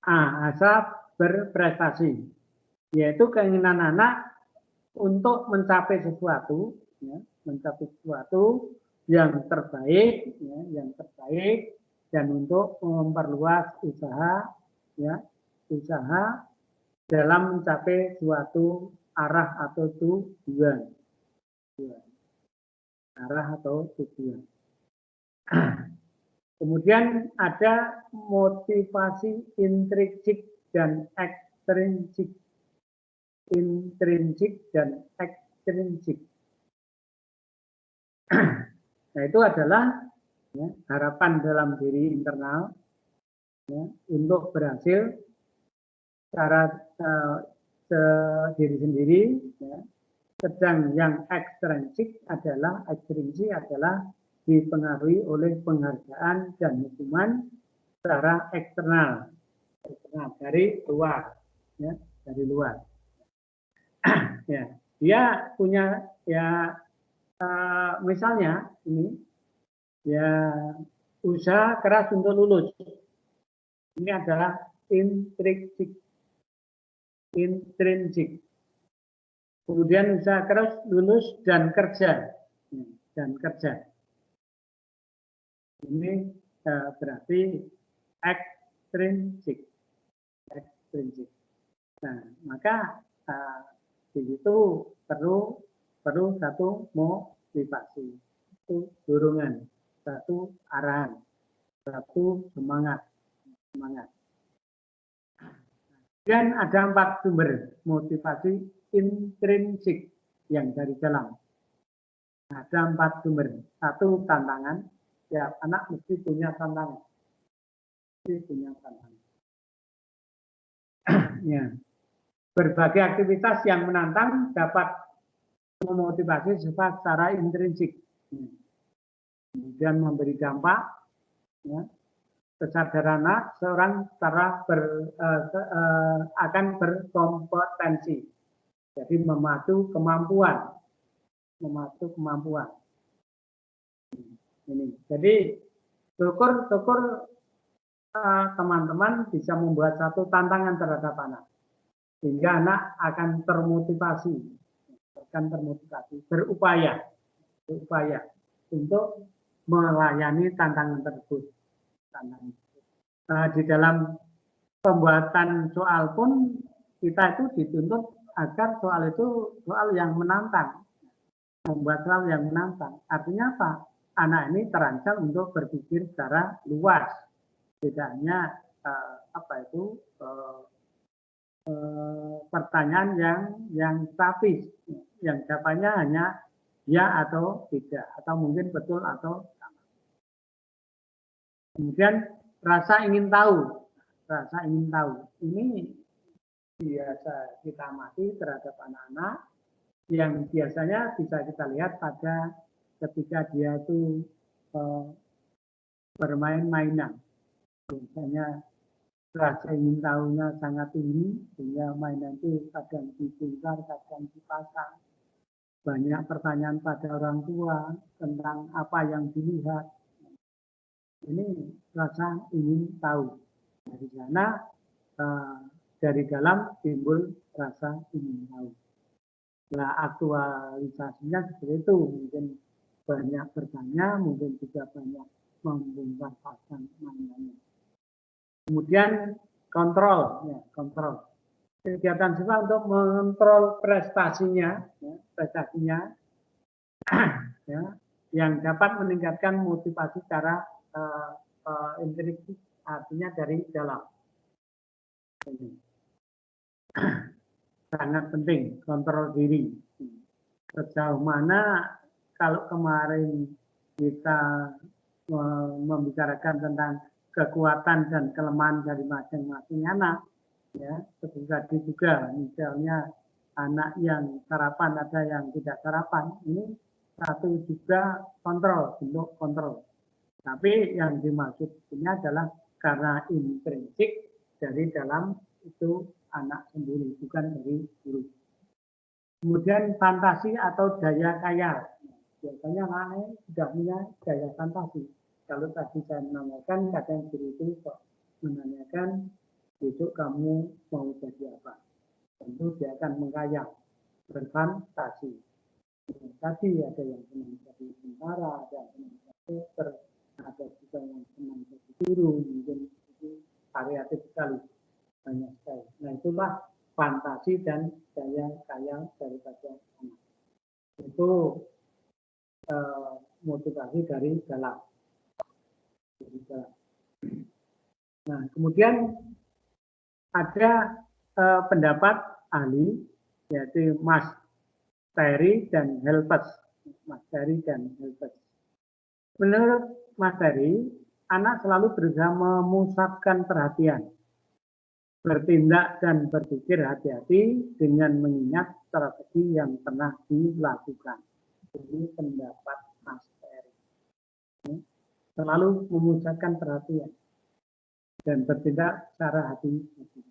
Asa berprestasi, yaitu keinginan anak untuk mencapai sesuatu, ya, yang terbaik, dan untuk memperluas usaha dalam mencapai suatu arah atau tujuan. Kemudian ada motivasi intrinsik dan ekstrinsik. Nah, itu adalah ya, harapan dalam diri internal ya, untuk berhasil secara diri sendiri. Ya. Sedang yang ekstrinsik adalah dipengaruhi oleh penghargaan dan hukuman secara eksternal dari luar. Ya, dari luar. Ya, dia punya ya misalnya ini ya usaha keras untuk lulus Ini adalah intrinsik. Intrinsik. Kemudian usaha keras, lulus, dan kerja. Dan kerja. Ini berarti ekstrinsik. Ekstrinsik. Nah, maka di situ perlu satu motivasi, satu dorongan, satu arahan, satu semangat. Dan ada 4 sumber motivasi intrinsik yang dari dalam. Ada 4 sumber. 1 tantangan. Ya, anak mesti punya tantangan. Ya. Berbagai aktivitas yang menantang dapat memotivasi sifat secara intrinsik. Kemudian memberi dampak, ya, kesadaran anak seorang akan berkompetensi. Jadi memacu kemampuan. Ini. Jadi syukur teman-teman bisa membuat satu tantangan terhadap anak. Sehingga anak akan termotivasi, berupaya untuk melayani tantangan tersebut. Di dalam pembuatan soal pun kita itu dituntut agar soal itu soal yang menantang, membuat soal yang menantang. Artinya apa? Anak ini terancam untuk berpikir secara luas, tidak hanya pertanyaan yang statis, yang jawabannya hanya ya atau tidak, atau mungkin betul atau sama. Kemudian rasa ingin tahu, ini biasa kita amati terhadap anak-anak yang biasanya bisa kita lihat pada ketika dia itu bermain-mainan. Biasanya rasa ingin tahunya sangat tinggi, sehingga mainan itu kadang dibongkar, kadang dipasang. Banyak pertanyaan pada orang tua tentang apa yang dilihat. Ini rasa ingin tahu. Dari sana, dari dalam timbul rasa ingin tahu. Nah, aktualisasinya seperti itu. Mungkin banyak bertanya, mungkin juga banyak membongkar pasang mainannya. Kemudian kontrol. Kegiatan siswa untuk mengontrol prestasinya, ya, yang dapat meningkatkan motivasi secara intrinsik, artinya dari dalam. Sangat penting kontrol diri. Sejauh mana kalau kemarin kita membicarakan tentang kekuatan dan kelemahan dari masing-masing anak, ya, seperti tadi juga misalnya anak yang sarapan ada yang tidak sarapan, ini satu juga bentuk kontrol. Tapi yang dimaksud ini adalah karena intrinsik dari dalam itu anak sendiri, bukan dari guru. Kemudian fantasi atau daya khayal. Biasanya anak sudah punya daya fantasi. Kalau tadi saya menanyakan, kadang guru itu kok menanyakan, besok kamu mau jadi apa? Tentu dia akan menghayal, berfantasi. Tadi ada yang senang jadi tentara, ada yang senang jadi dokter, ada juga yang senang jadi guru, mungkin itu variatif sekali, banyak sekali. Nah, itulah fantasi dan daya khayal daripada anak. Itu motivasi dari dalam. Nah, kemudian ada pendapat ahli, yaitu Mas Terry dan Helpers. Menurut Mas Terry, anak selalu berusaha memusatkan perhatian, bertindak dan berpikir hati-hati dengan mengingat strategi yang pernah dilakukan. Ini pendapat Mas Terry. Selalu memusatkan perhatian dan bertindak secara hati-hati.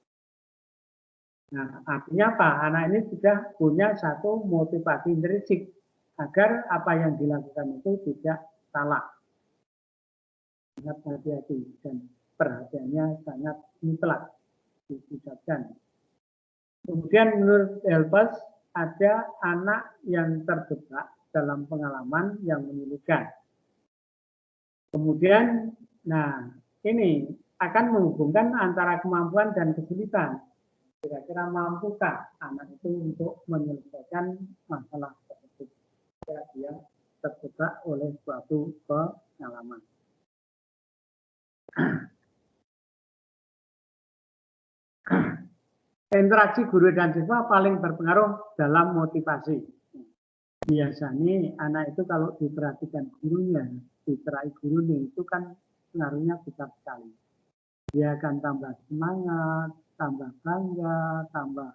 Nah, artinya apa? Anak ini sudah punya satu motivasi intrinsik agar apa yang dilakukan itu tidak salah. Ingat hati-hati dan perhatiannya sangat mutlak dipusatkan. Kemudian menurut Helpers ada anak yang terjebak dalam pengalaman yang menyulitkan. Kemudian, nah ini akan menghubungkan antara kemampuan dan kesulitan. Kira-kira mampukah anak itu untuk menyelesaikan masalah tersebut? Dia terjebak oleh suatu pengalaman. Interaksi guru dan siswa paling berpengaruh dalam motivasi. Biasanya anak itu kalau diperhatikan gurunya, diterai gurunya itu kan pengaruhnya besar sekali. Dia akan tambah semangat, tambah bangga, tambah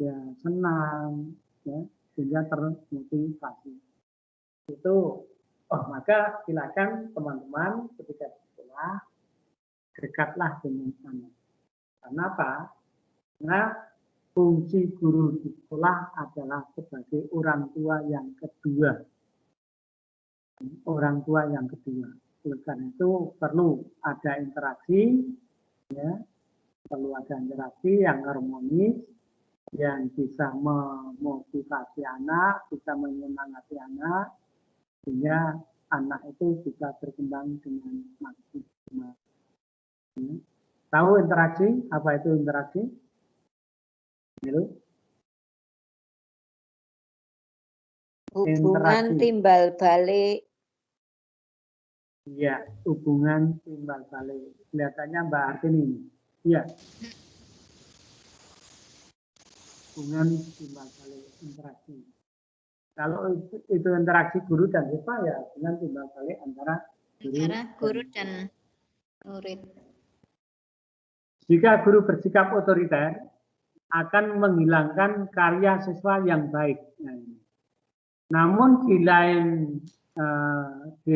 ya senang, ya, sehingga termotivasi. Itu, maka silakan teman-teman ketika di sekolah dekatlah dengan anak. Kenapa? Karena fungsi guru di sekolah adalah sebagai orang tua yang kedua. Orang tua yang kedua. Oleh karena itu perlu ada interaksi, ya, perlu ada interaksi yang harmonis, yang bisa memotivasi anak, bisa menyemangati anak, sehingga anak itu bisa berkembang dengan maksimal. Tahu interaksi? Apa itu interaksi? Halo? Hubungan timbal balik. Iya, hubungan timbal balik. Kelihatannya Mbak Artini ini. Iya. Hubungan timbal balik, interaksi. Kalau itu interaksi guru dan siswa, ya hubungan timbal balik antara guru dan murid. Jika guru bersikap otoriter, akan menghilangkan karya siswa yang baik. Namun di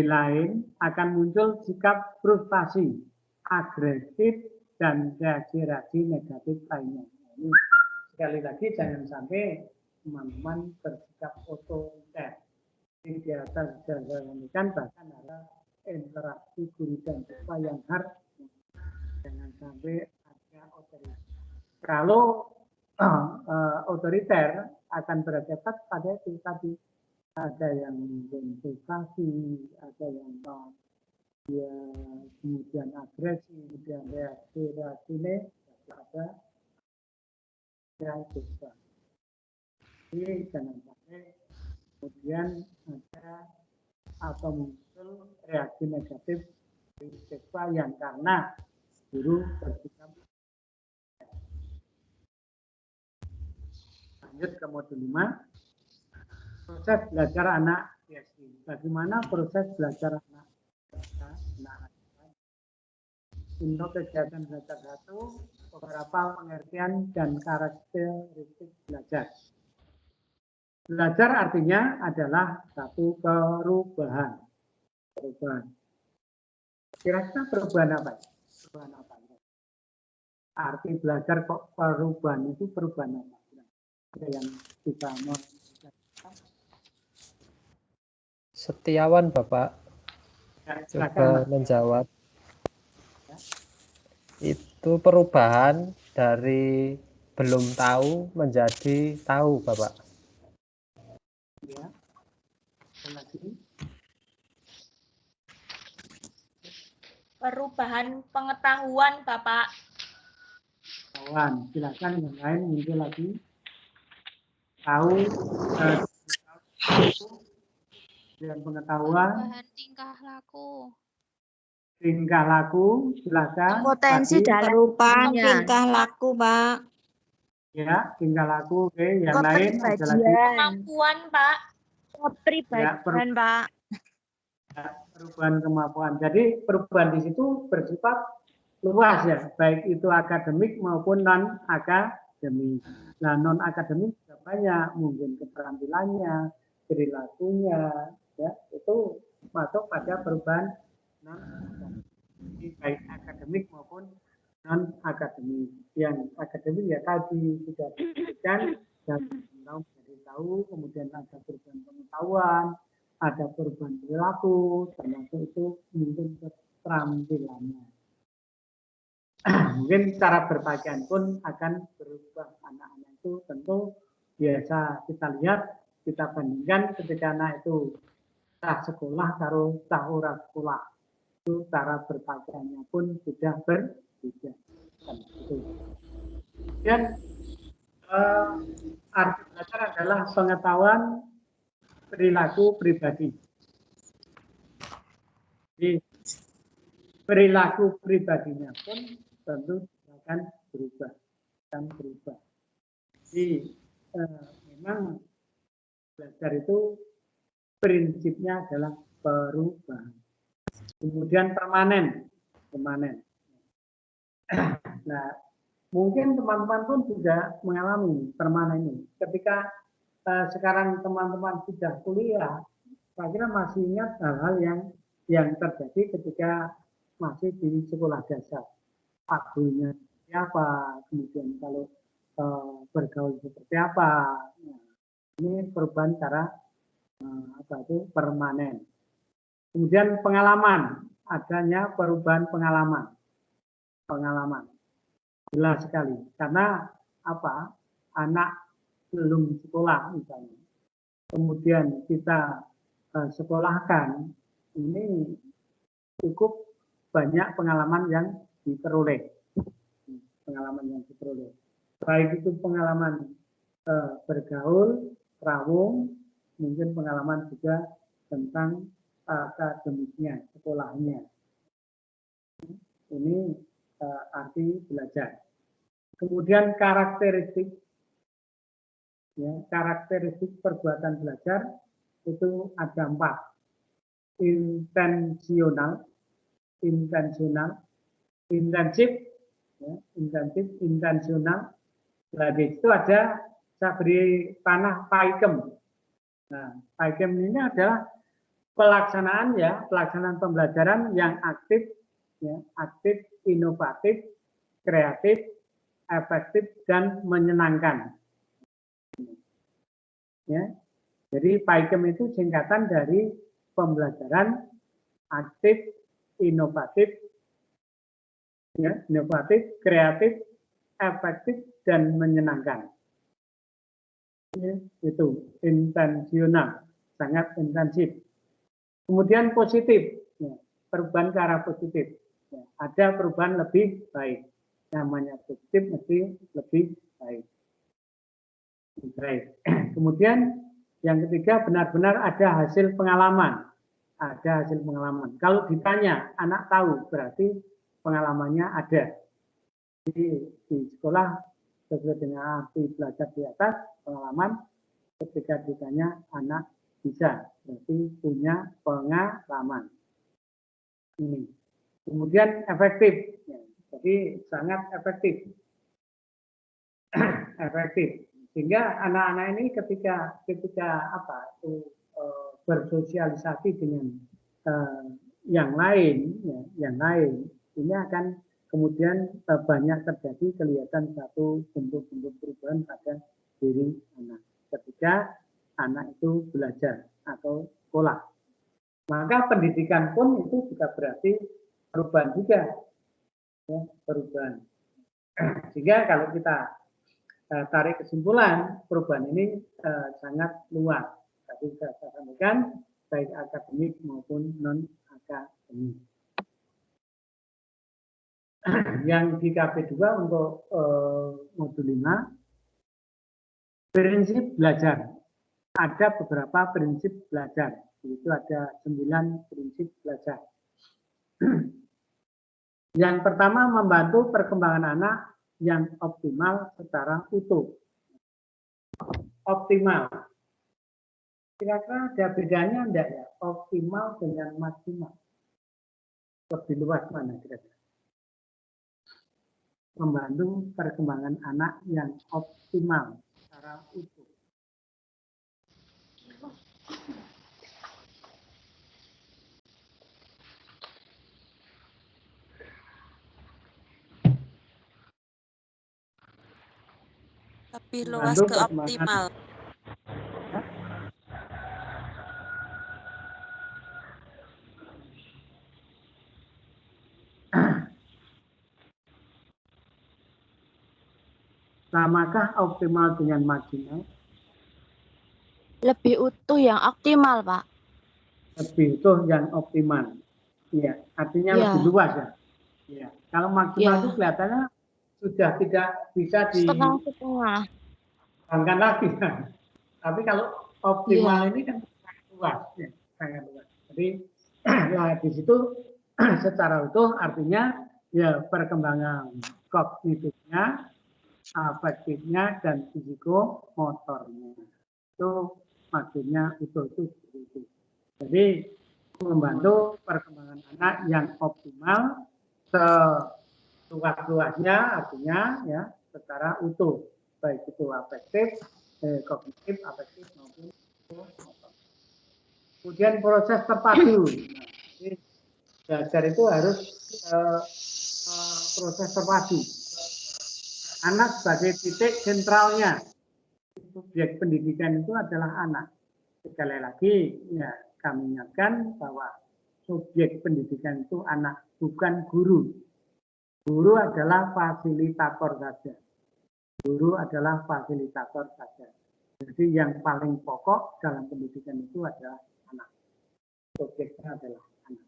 lain akan muncul sikap frustasi, agresif, dan reaksi-reaksi negatif lainnya. Ini, sekali lagi jangan sampai teman-teman bersikap otoriter. Ini di atas kan bahkan ada interaksi guru dan siswa yang harmonis. Jangan sampai ada otoriter. Kalau otoriter akan berefek pada itu tadi, ada yang motivasi, ada yang dia kemudian agresi, kemudian reaksi ada yang siswa. Jadi jangan sampai kemudian ada atau muncul reaksi negatif dari siswa yang karena guru bersikap. Lanjut ke modul 5. Proses belajar anak PSD. Bagaimana proses belajar anak? Untuk kegiatan belajar satu, beberapa pengertian dan karakteristik belajar. Belajar artinya adalah satu perubahan. Kira-kira perubahan apa? Perubahan apa? Arti belajar kok perubahan itu perubahan apa? Yang kita mau. Setiawan Bapak Ya, coba menjawab. Ya. Itu perubahan dari belum tahu menjadi tahu Bapak. Ya. Lagi. Perubahan pengetahuan Bapak. Pengetahuan, silakan yang lain muncul lagi. Tahu dan pengetahuan. Perubahan tingkah laku. Tingkah laku, silakan. Potensi dalam perubahan tingkah laku, Pak. Ya, tingkah laku. Oke, yang lain ada lagi. Kemampuan, Pak. Kepribadian, Pak. Ya, perubahan kemampuan. Jadi perubahan di situ bersifat luas ya, baik itu akademik maupun non akademik. Nah, non akademik juga banyak, mungkin keterampilannya, perilakunya, ya itu masuk pada perubahan non akademik, baik akademik maupun non akademik. Yang akademik ya tadi sudah disebutkan dan tahu, kemudian ada perubahan pengetahuan, ada perubahan perilaku, termasuk itu mungkin keterampilannya. Mungkin cara berpakaian pun akan berubah. Anak-anak itu tentu biasa kita lihat, kita bandingkan ketika anak itu cah sekolah karo cah ora sekolah. Itu cara berpakaiannya pun sudah berbeda. Kemudian arti belajar adalah pengetahuan perilaku pribadi. Jadi, perilaku pribadinya pun tentu akan berubah. Jadi memang belajar itu prinsipnya adalah perubahan. Kemudian permanen. Nah, mungkin teman-teman pun juga mengalami permanen ini. Ketika sekarang teman-teman sudah kuliah, saya kira masih ingat hal-hal yang terjadi ketika masih di sekolah dasar. Pagunya seperti apa, kemudian kalau bergaul seperti apa. Nah, ini perubahan cara permanen. Kemudian pengalaman, adanya perubahan pengalaman. Jelas sekali, karena apa? Anak belum sekolah misalnya. Kemudian kita sekolahkan, ini cukup banyak pengalaman yang diperoleh. Baik itu pengalaman bergaul, rawung, mungkin pengalaman juga tentang akademiknya, sekolahnya. Ini arti belajar. Kemudian karakteristik perbuatan belajar itu ada 4. Intensional, intensif, intensional. Jadi itu ada, saya beri panah paikem. Nah, paikem ini adalah pelaksanaan pembelajaran yang aktif, inovatif, kreatif, efektif, dan menyenangkan. Ya, jadi paikem itu singkatan dari pembelajaran aktif, inovatif, kreatif, efektif, dan menyenangkan. Itu intensional, sangat intensif. Kemudian positif, perubahan ke arah positif. Ada perubahan lebih baik. Namanya positif mesti lebih baik. Kemudian yang ketiga, benar-benar ada hasil pengalaman. Kalau ditanya, anak tahu, berarti pengalamannya ada. Jadi di sekolah sesuai dengan arti belajar di atas, pengalaman, ketika ditanya anak bisa, berarti punya pengalaman. Ini. Kemudian efektif, jadi sangat efektif. Sehingga anak-anak ini ketika bersosialisasi dengan yang lain, ini akan kemudian banyak terjadi kelihatan satu bentuk-bentuk perubahan pada diri anak. Ketika anak itu belajar atau sekolah, maka pendidikan pun itu juga berarti perubahan juga, perubahan. Sehingga kalau kita tarik kesimpulan, perubahan ini sangat luas. Tadi saya sampaikan, baik akademik maupun non-akademik. Yang di KP2 untuk modul 5, prinsip belajar. Ada beberapa prinsip belajar. Itu ada 9 prinsip belajar. Yang pertama, membantu perkembangan anak yang optimal secara utuh. Optimal. Kira-kira ada bedanya enggak ya? Optimal dengan maksimal. Lebih luas mana kira-kira? Membantu perkembangan anak yang optimal secara utuh. Lebih luas ke optimal. Samakah optimal dengan marginal? Lebih utuh yang optimal, Pak. Lebih utuh yang optimal. Iya, artinya Iya. lebih luas ya. Iya. Kalau maksimal Iya. itu kelihatannya sudah tidak bisa Setengah-setengah. dikembangkan lagi. Tapi kalau optimal ini kan sangat luas, ya, sangat luas. Jadi nah, di situ secara utuh artinya ya perkembangan kognitifnya, afektifnya dan fisikomotornya itu maksudnya utuh itu seperti itu. Jadi membantu perkembangan anak yang optimal seluas-luasnya artinya ya secara utuh baik itu afektif, kognitif, afektif maupun motor. Kemudian proses terpadu. Nah, belajar itu harus proses terpadu. Anak sebagai titik sentralnya. Subjek pendidikan itu adalah anak. Sekali lagi ya kami ingatkan bahwa subjek pendidikan itu anak, bukan guru. Guru adalah fasilitator saja. Guru adalah fasilitator saja. Jadi yang paling pokok dalam pendidikan itu adalah anak. Subjeknya adalah anak.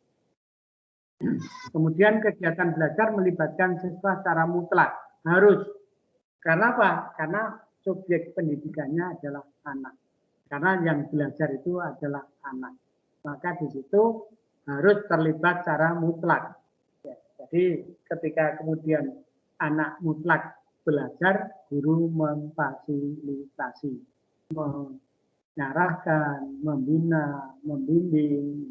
Kemudian kegiatan belajar melibatkan siswa secara mutlak. Harus. Karena apa? Karena subjek pendidikannya adalah anak. Karena yang belajar itu adalah anak. Maka di situ harus terlibat secara mutlak. Ya, jadi ketika kemudian anak mutlak belajar, guru memfasilitasi, mengarahkan, membina, membimbing.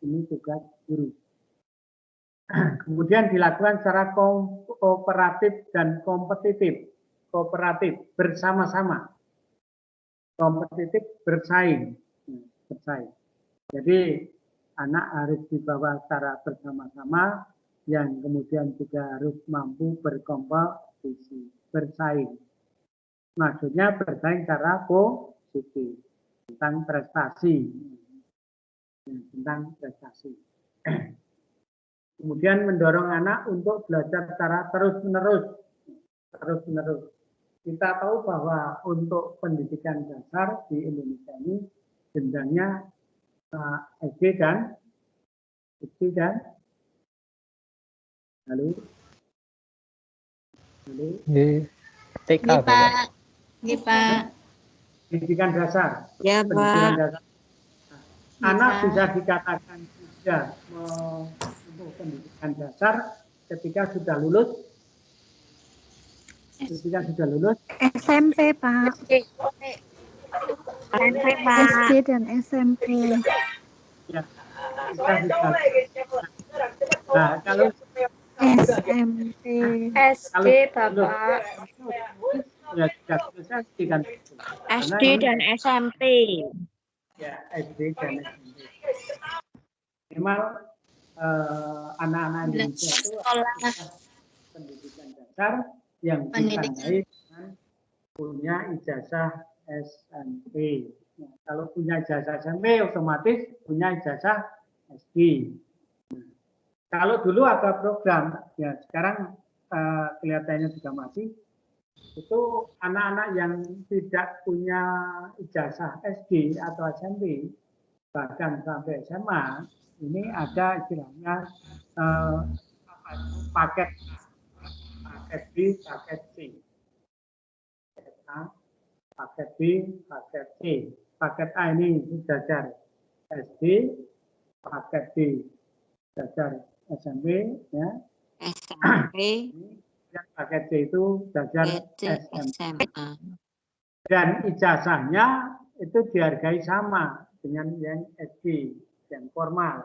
Ini tugas guru. Kemudian dilakukan secara kooperatif dan kompetitif. Kooperatif bersama-sama. Kompetitif bersaing. Bersaing. Jadi anak harus dibawa secara bersama-sama yang kemudian juga harus mampu berkompetisi, bersaing. Maksudnya bersaing secara positif tentang prestasi. Tentang prestasi. Kemudian mendorong anak untuk belajar secara terus-menerus. Terus-menerus. Kita tahu bahwa untuk pendidikan dasar di Indonesia ini jenjangnya SD dan halo. TK, Pak. Pak. Pendidikan dasar. Ya, Pendidikan Pak. dasar. Anak bisa dikatakan sudah untuk pendidikan dasar ketika sudah lulus. Ketika sudah lulus. SMP, Pak. SMP, Pak. SD dan SMP. Ya, kita sudah. Nah, kalau SMP. SD, Bapak. Ya, sudah selesai kan. SD dan SMP. Ya, SD dan SMP. Memang anak-anak Indonesia itu pendidikan dasar yang ditandai dengan punya ijazah SMP. Nah, kalau punya ijazah SMP otomatis punya ijazah SD. Nah, kalau dulu ada program, ya sekarang kelihatannya juga masih, itu anak-anak yang tidak punya ijazah SD atau SMP, bahkan sampai SMA, ini ada istilahnya paket B, paket C. Paket A, paket B, paket C. Paket A ini belajar SD, paket B belajar SMP, ya. SMP. Yang paket C itu belajar SMA. SMA. Dan ijazahnya itu dihargai sama dengan yang SD, yang formal.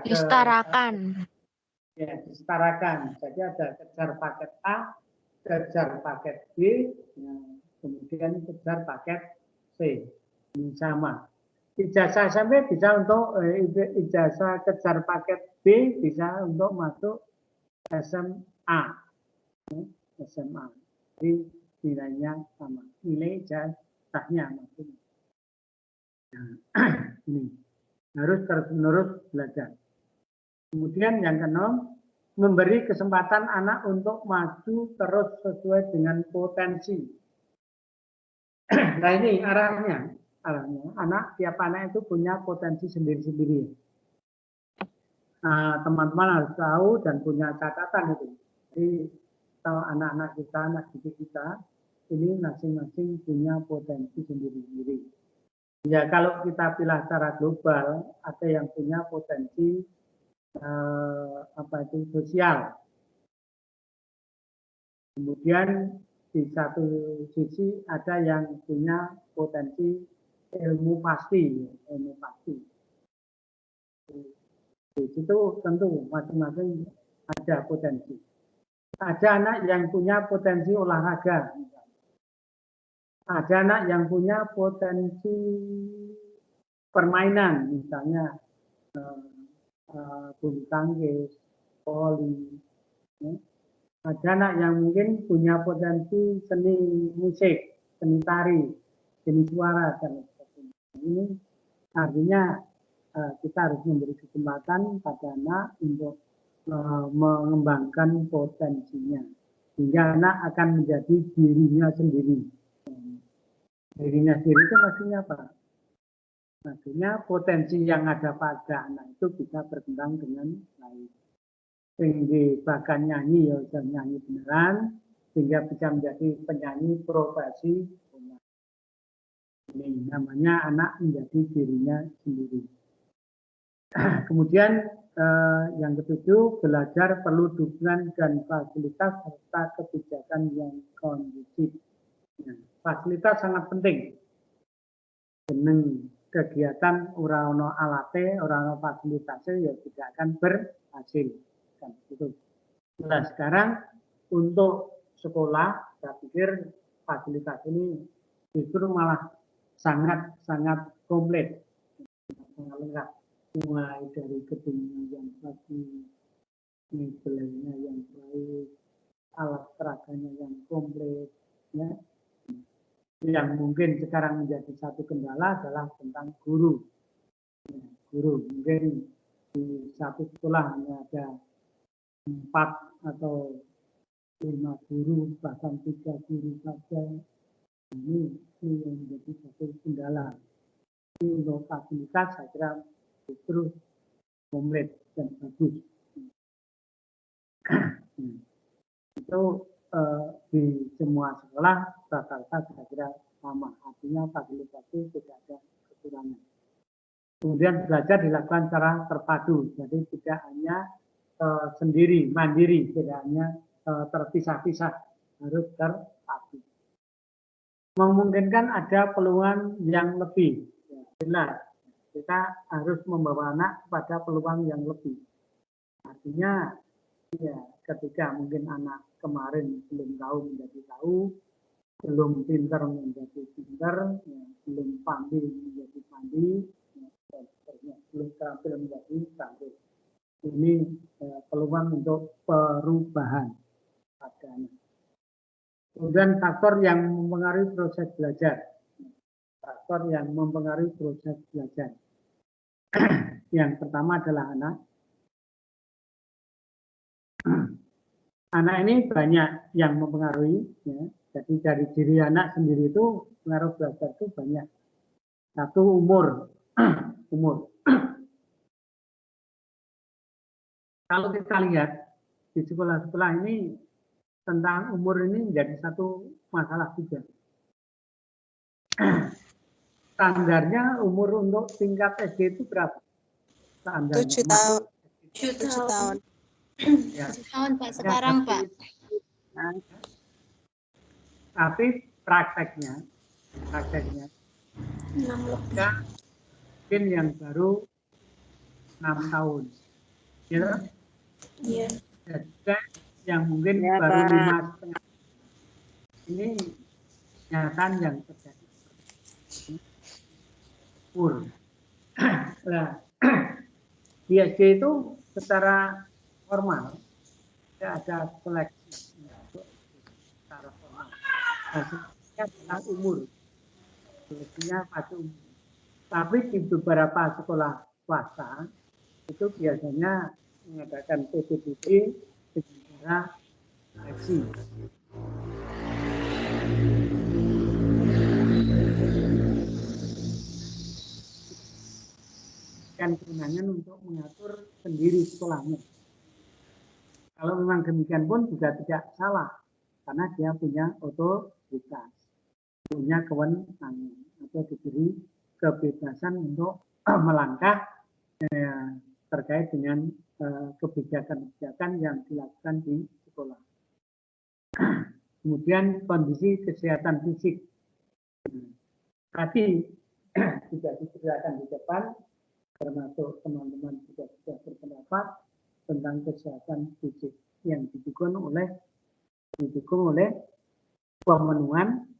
Disetarakan. Ya, disetarakan. Jadi ada kejar paket A, kejar paket B, kemudian kejar paket C. Ini sama. Ijazah SMP bisa untuk ijazah kejar paket B bisa untuk masuk SMA. SMA. Jadi nilainya sama. Nilai ijazahnya maksudnya. Nah, ini harus terus-menerus belajar. Kemudian yang keenam, memberi kesempatan anak untuk maju terus sesuai dengan potensi. Nah ini arahnya anak, tiap anak itu punya potensi sendiri-sendiri. Nah, teman-teman harus tahu dan punya catatan itu. Jadi kalau anak-anak kita, anak didik kita, ini masing-masing punya potensi sendiri-sendiri. Ya kalau kita pilih secara global, ada yang punya potensi sosial. Kemudian di satu sisi ada yang punya potensi ilmu pasti. Di situ tentu masing-masing ada potensi. Ada anak yang punya potensi olahraga. Ada anak yang punya potensi permainan, misalnya bulu tangkis, voli. Ada anak yang mungkin punya potensi seni musik, seni tari, seni suara, dan sebagainya. Ini artinya kita harus memberi kesempatan pada anak untuk mengembangkan potensinya. Sehingga anak akan menjadi dirinya sendiri. Dirinya sendiri itu maksudnya apa? Maksudnya potensi yang ada pada anak itu bisa berkembang dengan baik. Sehingga bahkan nyanyi, ya bisa nyanyi beneran, sehingga bisa menjadi penyanyi profesi. Ini namanya anak menjadi dirinya sendiri. Kemudian yang ketujuh, belajar perlu dukungan dan fasilitas serta kebijakan yang kondusif. Nah, fasilitas sangat penting. Dengan kegiatan ora ono alate, ora ono fasilitasnya, ya tidak akan berhasil. Gitu. Nah sekarang untuk sekolah, saya pikir fasilitas ini justru malah sangat komplit, sangat lengkap. Mulai dari gedungnya yang bagus, mebelnya yang baik, alat peraganya yang komplit, ya. Yang mungkin sekarang menjadi satu kendala adalah tentang guru. Guru mungkin di satu sekolah hanya ada 4 atau 5 guru, bahkan 3 guru saja. Ini yang menjadi satu kendala. Ini untuk fasilitas saya kira justru komplit dan bagus. Itu di semua sekolah rata-rata saya kira sama. Artinya fasilitasnya tidak ada kekurangan. Kemudian belajar dilakukan secara terpadu. Jadi tidak hanya sendiri, mandiri, tidak hanya terpisah-pisah, harus terpadu. Memungkinkan ada peluang yang lebih. Ya, benar, kita harus membawa anak kepada peluang yang lebih. Artinya, ya, ketika mungkin anak kemarin belum tahu menjadi tahu, belum pintar menjadi pintar, ya, belum pandai menjadi pandai, ya, belum terampil menjadi terampil. Ini peluang untuk perubahan pada anak. Kemudian faktor yang mempengaruhi proses belajar. Faktor yang mempengaruhi proses belajar. Yang pertama adalah anak. Anak ini banyak yang mempengaruhi. Ya. Jadi dari diri anak sendiri itu pengaruh belajar itu banyak. Satu umur. Umur. Kalau kita lihat di sekolah-sekolah ini tentang umur ini menjadi satu masalah juga. Standarnya umur untuk tingkat SD itu berapa? Standarnya 7 tahun. 7 tahun. Ya. 7 tahun Pak sekarang Pak. Tapi prakteknya mungkin yang baru 6 tahun. Ya. Iya. Ada yang mungkin ya, baru Pak. 5,5. Ini kenyataan yang terjadi. Nah, di SD itu secara formal tidak ada seleksi secara formal. Seleksinya adalah umur. Seleksinya pada umur. Tapi di beberapa sekolah swasta itu biasanya mengadakan PPDB secara seleksi. Dan kewenangan untuk mengatur sendiri sekolahnya. Kalau memang demikian pun juga tidak salah, karena dia punya otoritas, punya kewenangan atau diberi kebebasan untuk melangkah terkait dengan kebijakan-kebijakan yang dilakukan di sekolah. Kemudian kondisi kesehatan fisik. Tadi juga diceritakan di depan, termasuk teman-teman juga sudah berpendapat tentang kesehatan fisik yang didukung oleh pemenuhan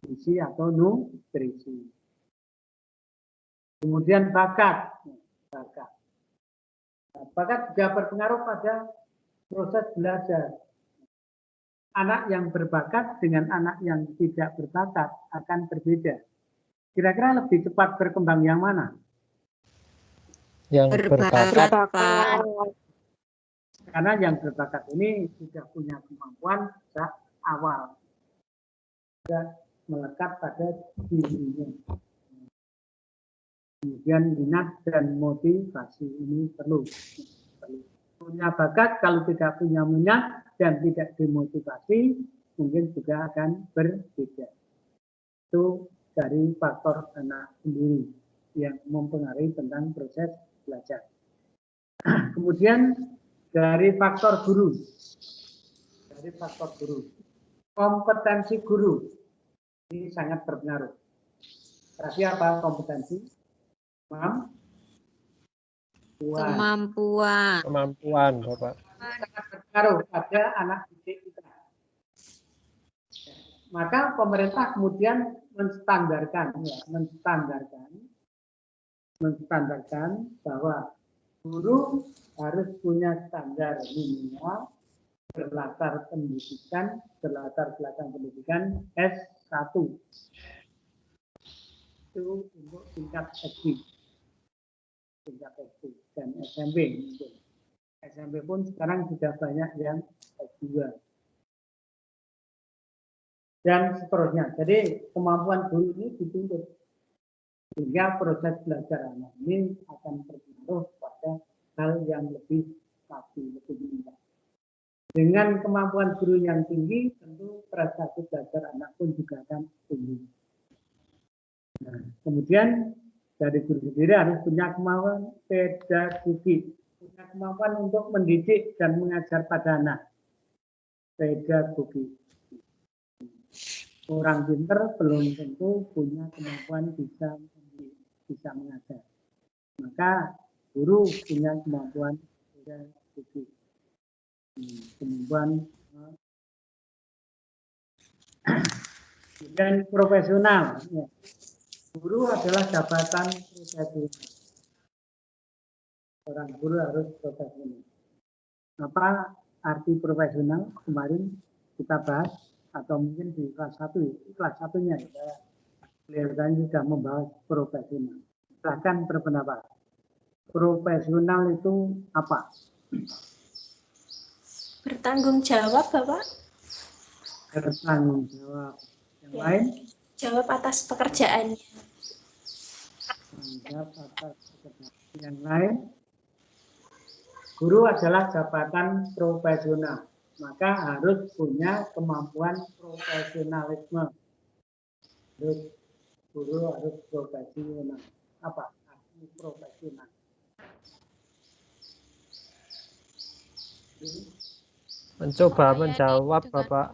gizi atau nutrisi. Kemudian bakat juga berpengaruh pada proses belajar. Anak yang berbakat dengan anak yang tidak berbakat akan berbeda. Kira-kira lebih cepat berkembang yang mana? Yang berbakat. Karena yang berbakat ini sudah punya kemampuan sejak awal, sudah melekat pada dirinya. Kemudian minat dan motivasi ini perlu. Punya bakat, kalau tidak punya minat dan tidak dimotivasi, mungkin juga akan berbeda. Itu dari faktor anak sendiri yang mempengaruhi tentang proses belajar. Kemudian dari faktor guru. Kompetensi guru ini sangat berpengaruh. Tapi apa kompetensi? Kemampuan, Bapak. Sangat berpengaruh pada anak didik kita. Maka pemerintah kemudian menstandarkan bahwa guru harus punya standar minimal berlatar belakang pendidikan S1. Itu untuk tingkat SD dan SMP mungkin. SMP pun sekarang sudah banyak yang S2 dan seterusnya. Jadi kemampuan guru ini dituntut sehingga proses belajar anak ini akan berpengaruh pada hal yang lebih pasti, lebih tinggi. Dengan kemampuan guru yang tinggi, tentu prestasi belajar anak pun juga akan tinggi. Nah, kemudian dari guru sendiri harus punya kemampuan pedagogik, punya kemampuan untuk mendidik dan mengajar pada anak. Pedagogik. Orang pintar belum tentu punya kemampuan bisa mengajar. Maka guru punya kemampuan pedagogik. Kemampuan dan profesional. Ya. Guru adalah jabatan profesional. Orang guru harus profesional. Apa arti profesional? Kemarin kita bahas atau mungkin di kelas 1, kelas 1-nya ya. Beliau sudah membahas profesional. Silakan berpendapat. Profesional itu apa? Bertanggung jawab, Bapak. Bertanggung jawab. Yang lain? Jawab atas pekerjaannya. Jawab atas pekerjaan. Yang lain? Guru adalah jabatan profesional. Maka harus punya kemampuan profesionalisme. Guru harus profesional. Apa arti profesional? Mencoba menjawab, Bapak.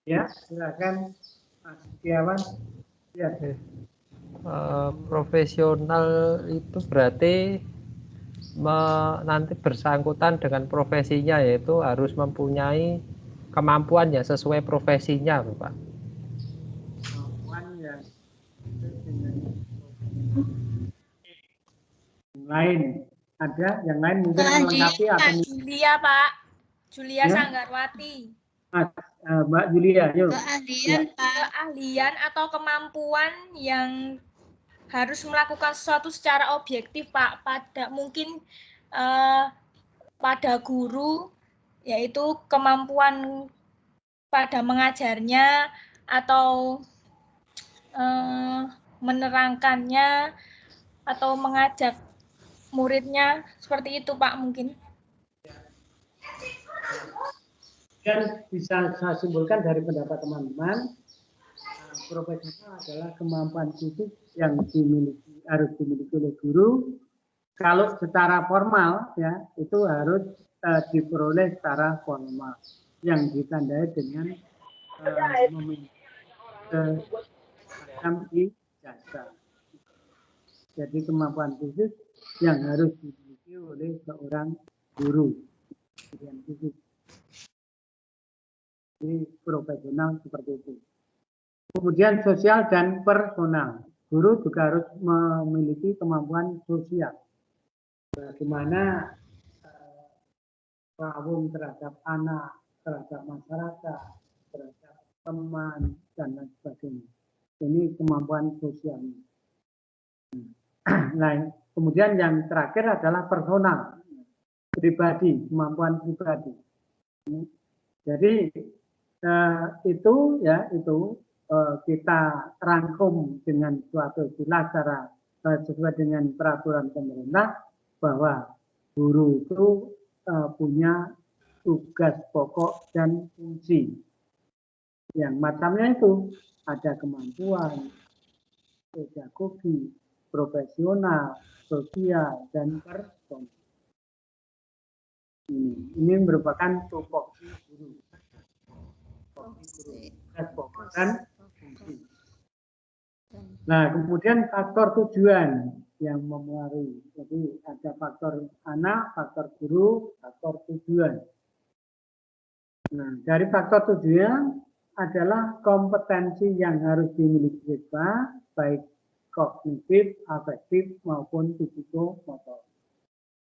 Ya, silakan Mas Setiawan. Ya. Profesional itu berarti nanti bersangkutan dengan profesinya, yaitu harus mempunyai kemampuan ya sesuai profesinya, Bapak. Kemampuan ya dengan yang lain ada, yang lain mungkin melengkapi atau Julia, Pak. Julia ya? Sanggarwati. Mbak Julia, yuk. Keahlian atau kemampuan yang harus melakukan sesuatu secara objektif, Pak. Pada mungkin pada guru yaitu kemampuan pada mengajarnya atau menerangkannya atau mengajak muridnya, seperti itu Pak mungkin. Dan bisa saya simpulkan dari pendapat teman-teman, profesional adalah kemampuan khusus yang harus dimiliki oleh guru. Kalau secara formal ya itu harus diperoleh secara formal yang ditandai dengan memiliki ijazah. Jadi kemampuan khusus yang harus dimiliki oleh seorang guru. Jadi profesional seperti itu. Kemudian sosial dan personal. Guru juga harus memiliki kemampuan sosial. Bagaimana paham terhadap anak, terhadap masyarakat, terhadap teman, dan lain sebagainya. Ini kemampuan sosialnya. Nah, kemudian yang terakhir adalah personal, pribadi, kemampuan pribadi. Jadi itu kita rangkum dengan suatu istilah secara sesuai dengan peraturan pemerintah bahwa guru itu punya tugas pokok dan fungsi. Yang macamnya itu ada kemampuan, pedagogi, profesional, sosial, dan personal. Ini merupakan tupoksi guru. Tugas pokok dan fungsi. Nah, kemudian faktor tujuan yang mempengaruhi. Jadi ada faktor anak, faktor guru, faktor tujuan. Nah, dari faktor tujuan adalah kompetensi yang harus dimiliki siswa, baik kognitif, afektif, maupun psikomotor.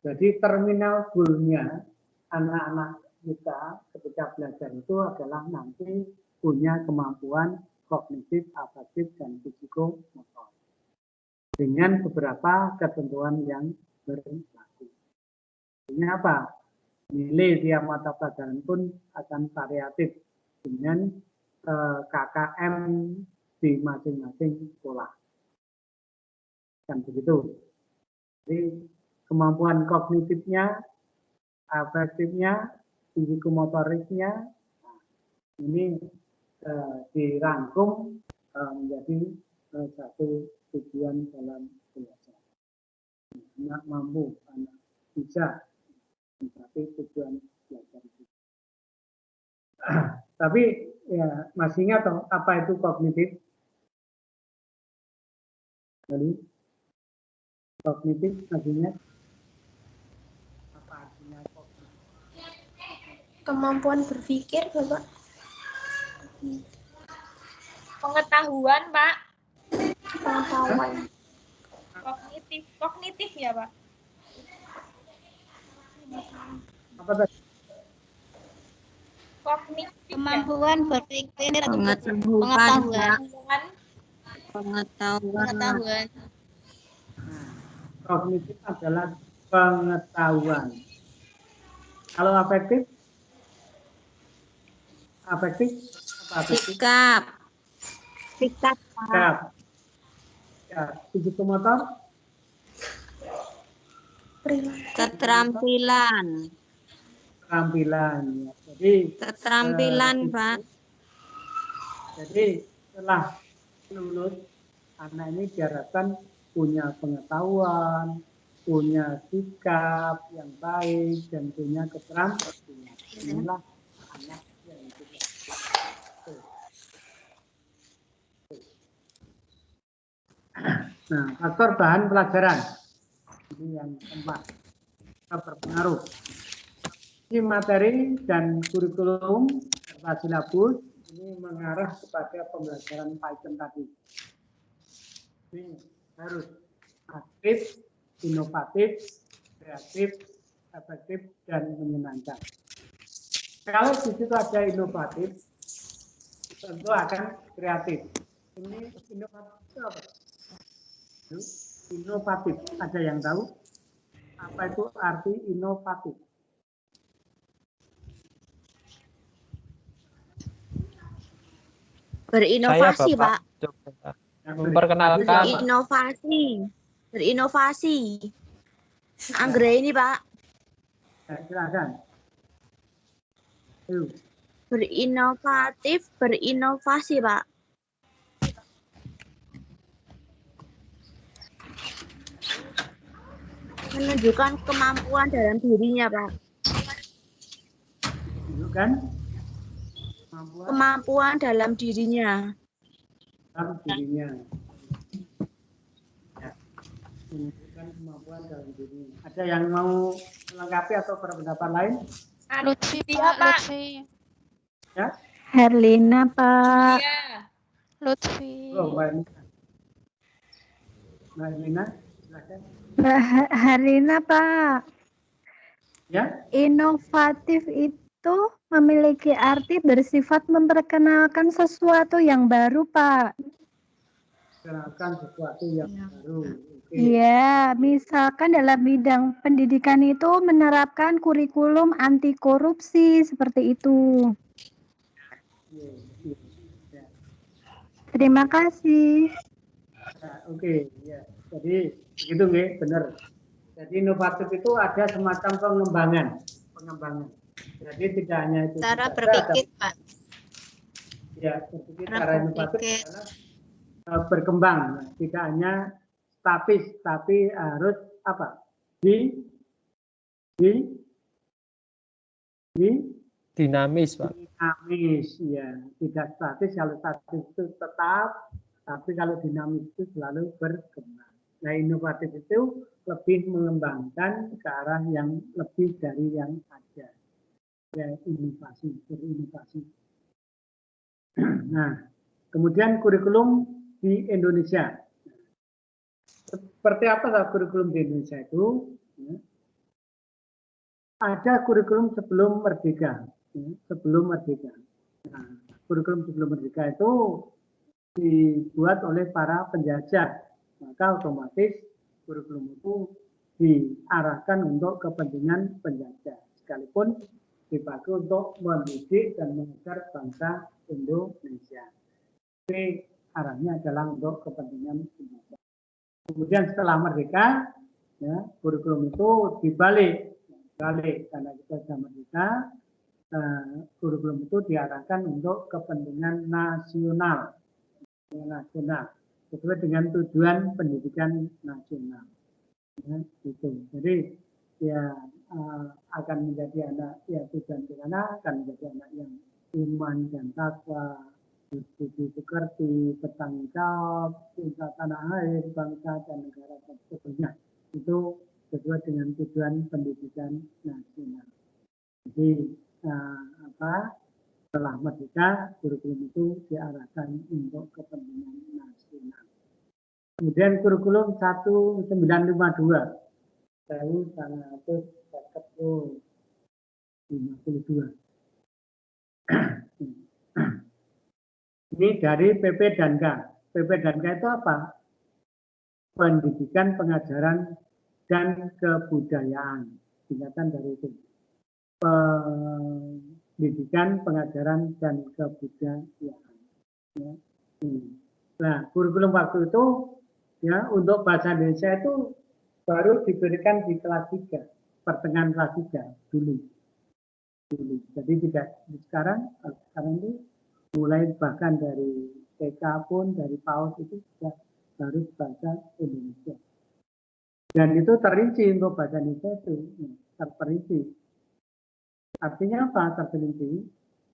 Jadi terminal goal-nya anak-anak kita ketika belajar itu adalah nanti punya kemampuan kognitif, afektif, dan psikomotor. Dengan beberapa ketentuan yang berlaku. Ini apa? Nilai tiap mata pelajaran pun akan variatif dengan KKM di masing-masing sekolah. Kan begitu. Jadi kemampuan kognitifnya, afektifnya, psikomotoriknya, ini dirangkum menjadi satu tujuan dalam belajar. Anak mampu, anak bisa mencapai tujuan belajar itu. Tapi ya, masih ingat toh, apa itu kognitif? Jadi kognitif artinya apa artinya kognitif? Kemampuan berpikir, Bapak. Pengetahuan, Pak. Pengetahuan. Kognitif ya, Pak. Apa tadi? Kognitif. Kemampuan berpikir, pengetahuan. Kognitif adalah pengetahuan. Kalau afektif? Afektif? Apa afektif? Sikap. Sikap. Ya, psikomotor? Keterampilan. Keterampilan. Ya. Jadi keterampilan, Pak. Jadi setelah lulus, anak ini diharapkan punya pengetahuan, punya sikap yang baik, dan punya keterampilan. Inilah anak yang kita. Nah, faktor bahan pelajaran ini yang keempat berpengaruh. Ini materi dan kurikulum serta silabus ini mengarah kepada pembelajaran Python tadi. Ini harus aktif, inovatif, kreatif, efektif, dan menyenangkan. Kalau di situ ada inovatif, tentu akan kreatif. Ini inovatif itu apa? Inovatif. Ada yang tahu? Apa itu arti inovatif? Berinovasi, Saya Bapak Pak. coba memperkenalkan Berinovasi. Anggrek ini, Pak. Silakan. Ayo. Berinovasi, Pak. Menunjukkan kemampuan dalam dirinya, Pak. Menunjukkan Kemampuan dalam dirinya. dalam dirinya. Ya. Menunjukkan kemampuan dalam dirinya. Ada yang mau melengkapi atau berpendapat lain? Lutfi, Pak. Lutfi. Ya. Herlina, Pak. Iya. Lutfi. Oh, Mbak Nina. Mbak Nina, silakan. Herlina, Pak. Ya. Inovatif itu memiliki arti bersifat memperkenalkan sesuatu yang baru, Pak. Kenalkan sesuatu yang baru. Oke. Iya, misalkan dalam bidang pendidikan itu menerapkan kurikulum anti korupsi seperti itu. Ya. Terima kasih. Nah, oke, ya. Jadi begitu nggih, benar. Jadi inovatif itu ada semacam pengembangan. Jadi tidak hanya itu. Cara saja, berpikir, Pak. Ya, berpikir Cara cara inovatif berpikir. adalah berkembang, tidak hanya statis, tapi harus apa? dinamis, Pak. Dinamis, ya. Tidak statis. Kalau statis itu tetap, tapi kalau dinamis itu selalu berkembang. Nah, inovatif itu lebih mengembangkan ke arah yang lebih dari yang ada. Ya, berinovasi. Nah, kemudian kurikulum di Indonesia. Seperti apa kurikulum di Indonesia itu? Ada kurikulum sebelum merdeka. Nah, kurikulum sebelum merdeka itu dibuat oleh para penjajah. Maka otomatis kurikulum itu diarahkan untuk kepentingan penjajah. Sekalipun dipakai untuk mendidik dan mengajar bangsa Indonesia. Tapi arahnya adalah untuk kepentingan penjajah. Kemudian setelah merdeka, ya, kurikulum itu dibalik karena kita sudah merdeka, kurikulum itu diarahkan untuk kepentingan nasional sesuai dengan tujuan pendidikan nasional. Ya, gitu. Jadi ya akan menjadi anak ya tujuan kita akan menjadi anak yang iman dan takwa, berbudi pekerti, bertanggung jawab, cinta tanah air, bangsa dan negara dan sebagainya. Itu sesuai dengan tujuan pendidikan nasional. Jadi setelah merdeka, kurikulum itu diarahkan untuk kepentingan nasional. Kemudian kurikulum 1952 1952. Ini dari PP dan K. PP dan K itu apa? Pendidikan, pengajaran, dan kebudayaan. Singkatan dari itu. Pendidikan, pengajaran, dan kebudayaan. Ya. Nah, kurikulum waktu itu ya untuk bahasa Indonesia itu baru diberikan di kelas 3, pertengahan kelas 3 dulu. Jadi tidak sekarang itu mulai bahkan dari TK pun dari PAUD itu sudah harus bahasa Indonesia. Dan itu terinci untuk bahasa Indonesia itu terperinci. Artinya apa terperinci?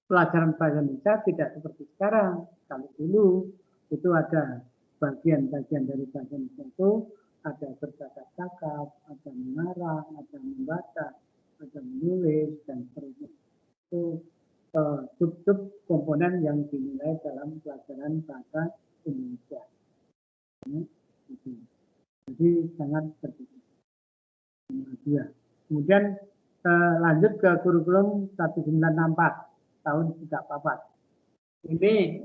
Pelajaran bahasa Indonesia tidak seperti sekarang. Kalau dulu itu ada bagian-bagian dari bahasa Indonesia itu ada bercakap-cakap, ada mengarang, ada membaca, ada menulis dan seterusnya. Itu sub-sub komponen yang dinilai dalam pelajaran bahasa Indonesia. Jadi sangat berbeda. Kemudian lanjut ke kurikulum 1964 tahun 1944. Ini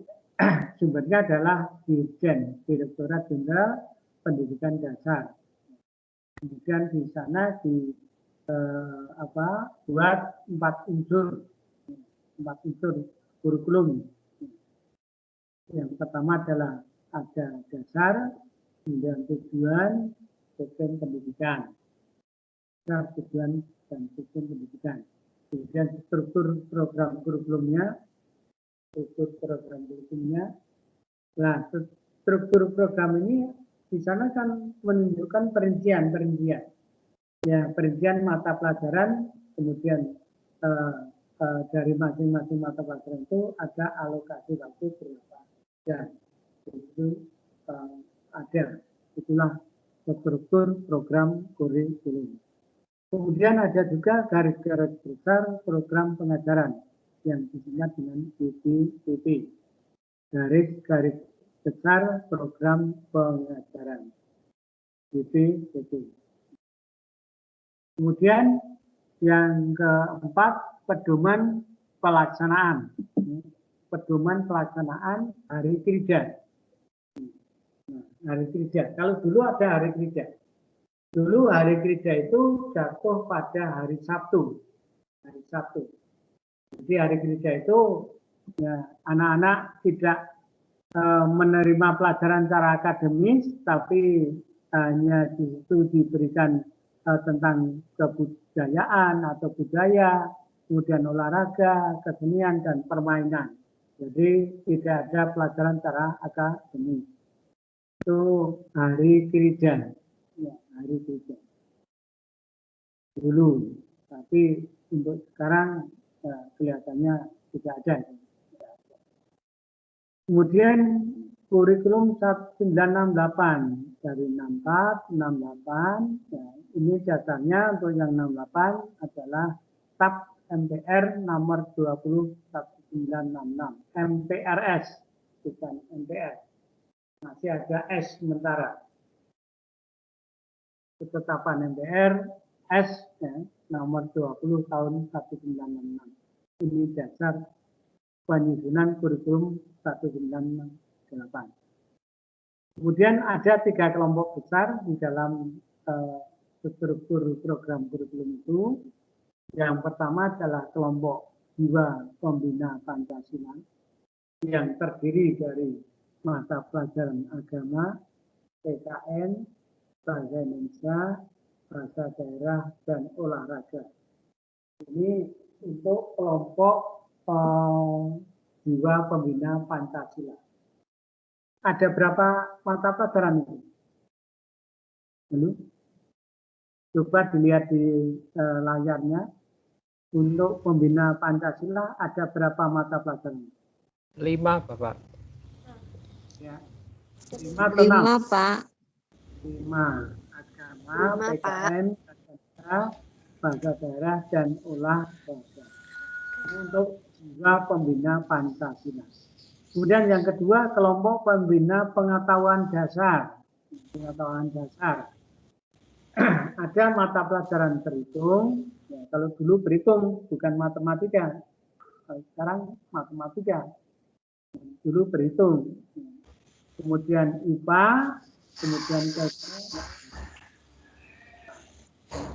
sumbernya adalah Dirjen, Direktorat Jenderal Pendidikan Dasar. Kemudian di sana buat 4 unsur kurikulum. Yang pertama adalah ada dasar, kemudian tujuan, sistem pendidikan. Dasar, tujuan, dan sistem pendidikan. Kemudian struktur program kurikulumnya, Nah, struktur program ini di sana kan menunjukkan perincian. Ya, perincian mata pelajaran, kemudian dari masing-masing mata pelajaran itu ada alokasi waktu berapa jam. Itu ada. Itulah struktur program kurikulum. Kemudian ada juga garis-garis besar program pengajaran yang disingkat dengan GBPP. Garis-garis besar program pengajaran. GBPP. Kemudian yang keempat, pedoman pelaksanaan. Pedoman pelaksanaan hari kerja. Nah, hari kerja. Kalau dulu ada hari kerja. Dulu hari kerja itu jatuh pada hari Sabtu. Hari Sabtu. Jadi hari kerja itu ya, anak-anak tidak menerima pelajaran secara akademis, tapi hanya di situ diberikan tentang kebudayaan atau budaya, kemudian olahraga, kesenian, dan permainan. Jadi tidak ada pelajaran secara akademis. Itu hari kerja. Ya, hari kerja. Dulu. Tapi untuk sekarang kelihatannya tidak ada. Kemudian kurikulum 1968 dari 64, 68. Ya, ini dasarnya untuk yang 68 adalah TAP MPR nomor 20/1966. MPRS, bukan MPR. Masih ada S sementara. Ketetapan MPR S ya, nomor 20 tahun 1966. Ini dasar penyusunan kurikulum 1968. Kemudian ada 3 kelompok besar di dalam struktur program kurikulum itu. Yang pertama adalah kelompok jiwa pembina Pancasila yang terdiri dari mata pelajaran agama, PKN, bahasa Indonesia, bahasa daerah, dan olahraga. Ini untuk kelompok jiwa pembina Pancasila. Ada berapa mata pelajaran itu? Lalu, coba dilihat di layarnya. Untuk pembina Pancasila ada berapa mata pelajaran? 5, Bapak. Ya. 5 atau 6? 5, Pak. 5. Agama, PKN, bahasa daerah, dan olahraga. Untuk jiwa pembina Pancasila. Kemudian yang kedua, kelompok pembina pengetahuan dasar. Pengetahuan dasar. Ada mata pelajaran berhitung. Ya, kalau dulu berhitung, bukan matematika. Sekarang matematika. Dulu berhitung. Kemudian IPA, kemudian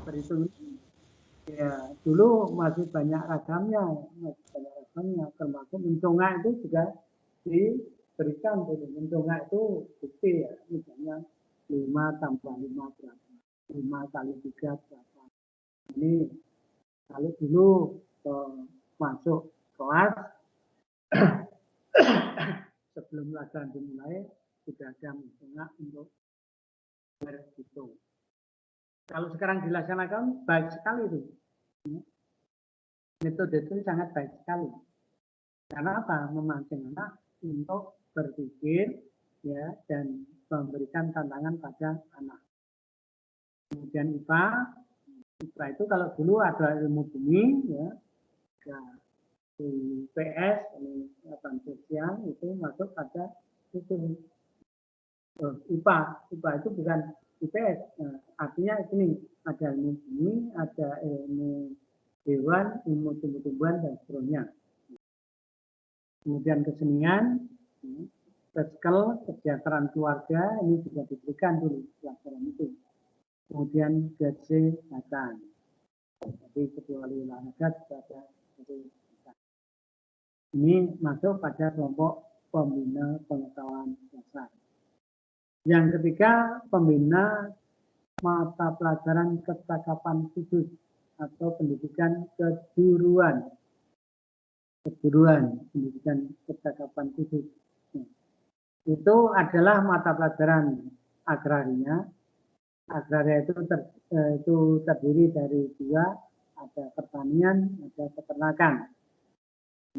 berhitung. Ya, dulu masih banyak ragamnya, termasuk mencongak itu juga diberikan. Mencongak itu bukti ya, misalnya 5 tambah 5 berapa, 5 kali 3 berapa. Ini kalau dulu masuk kelas sebelum pelajaran dimulai sudah ada mencongak untuk berhitung. Kalau sekarang dilaksanakan baik sekali itu. Metode itu sangat baik sekali. Karena apa? Memancing anak untuk berpikir ya dan memberikan tantangan pada anak. Kemudian IPA itu kalau dulu ada ilmu bumi ya, di PS ini sosial itu masuk pada itu. IPA itu bukan IPS. Nah, artinya ini ada ilmu bumi, ada ilmu hewan, ilmu tumbuh-tumbuhan, dan seterusnya. Kemudian kesenian, physical, kesejahteraan keluarga, ini juga diberikan dulu pelajaran itu. Kemudian kesehatan. Jadi kecuali olahraga juga ada kesehatan. Ini masuk pada kelompok pembina pengetahuan dasar. Yang ketiga, pembina mata pelajaran kecakapan khusus atau pendidikan kejuruan. Pendidikan kecakapan khusus. Itu adalah mata pelajaran agraria. Agraria itu terdiri dari dua, ada pertanian, ada peternakan.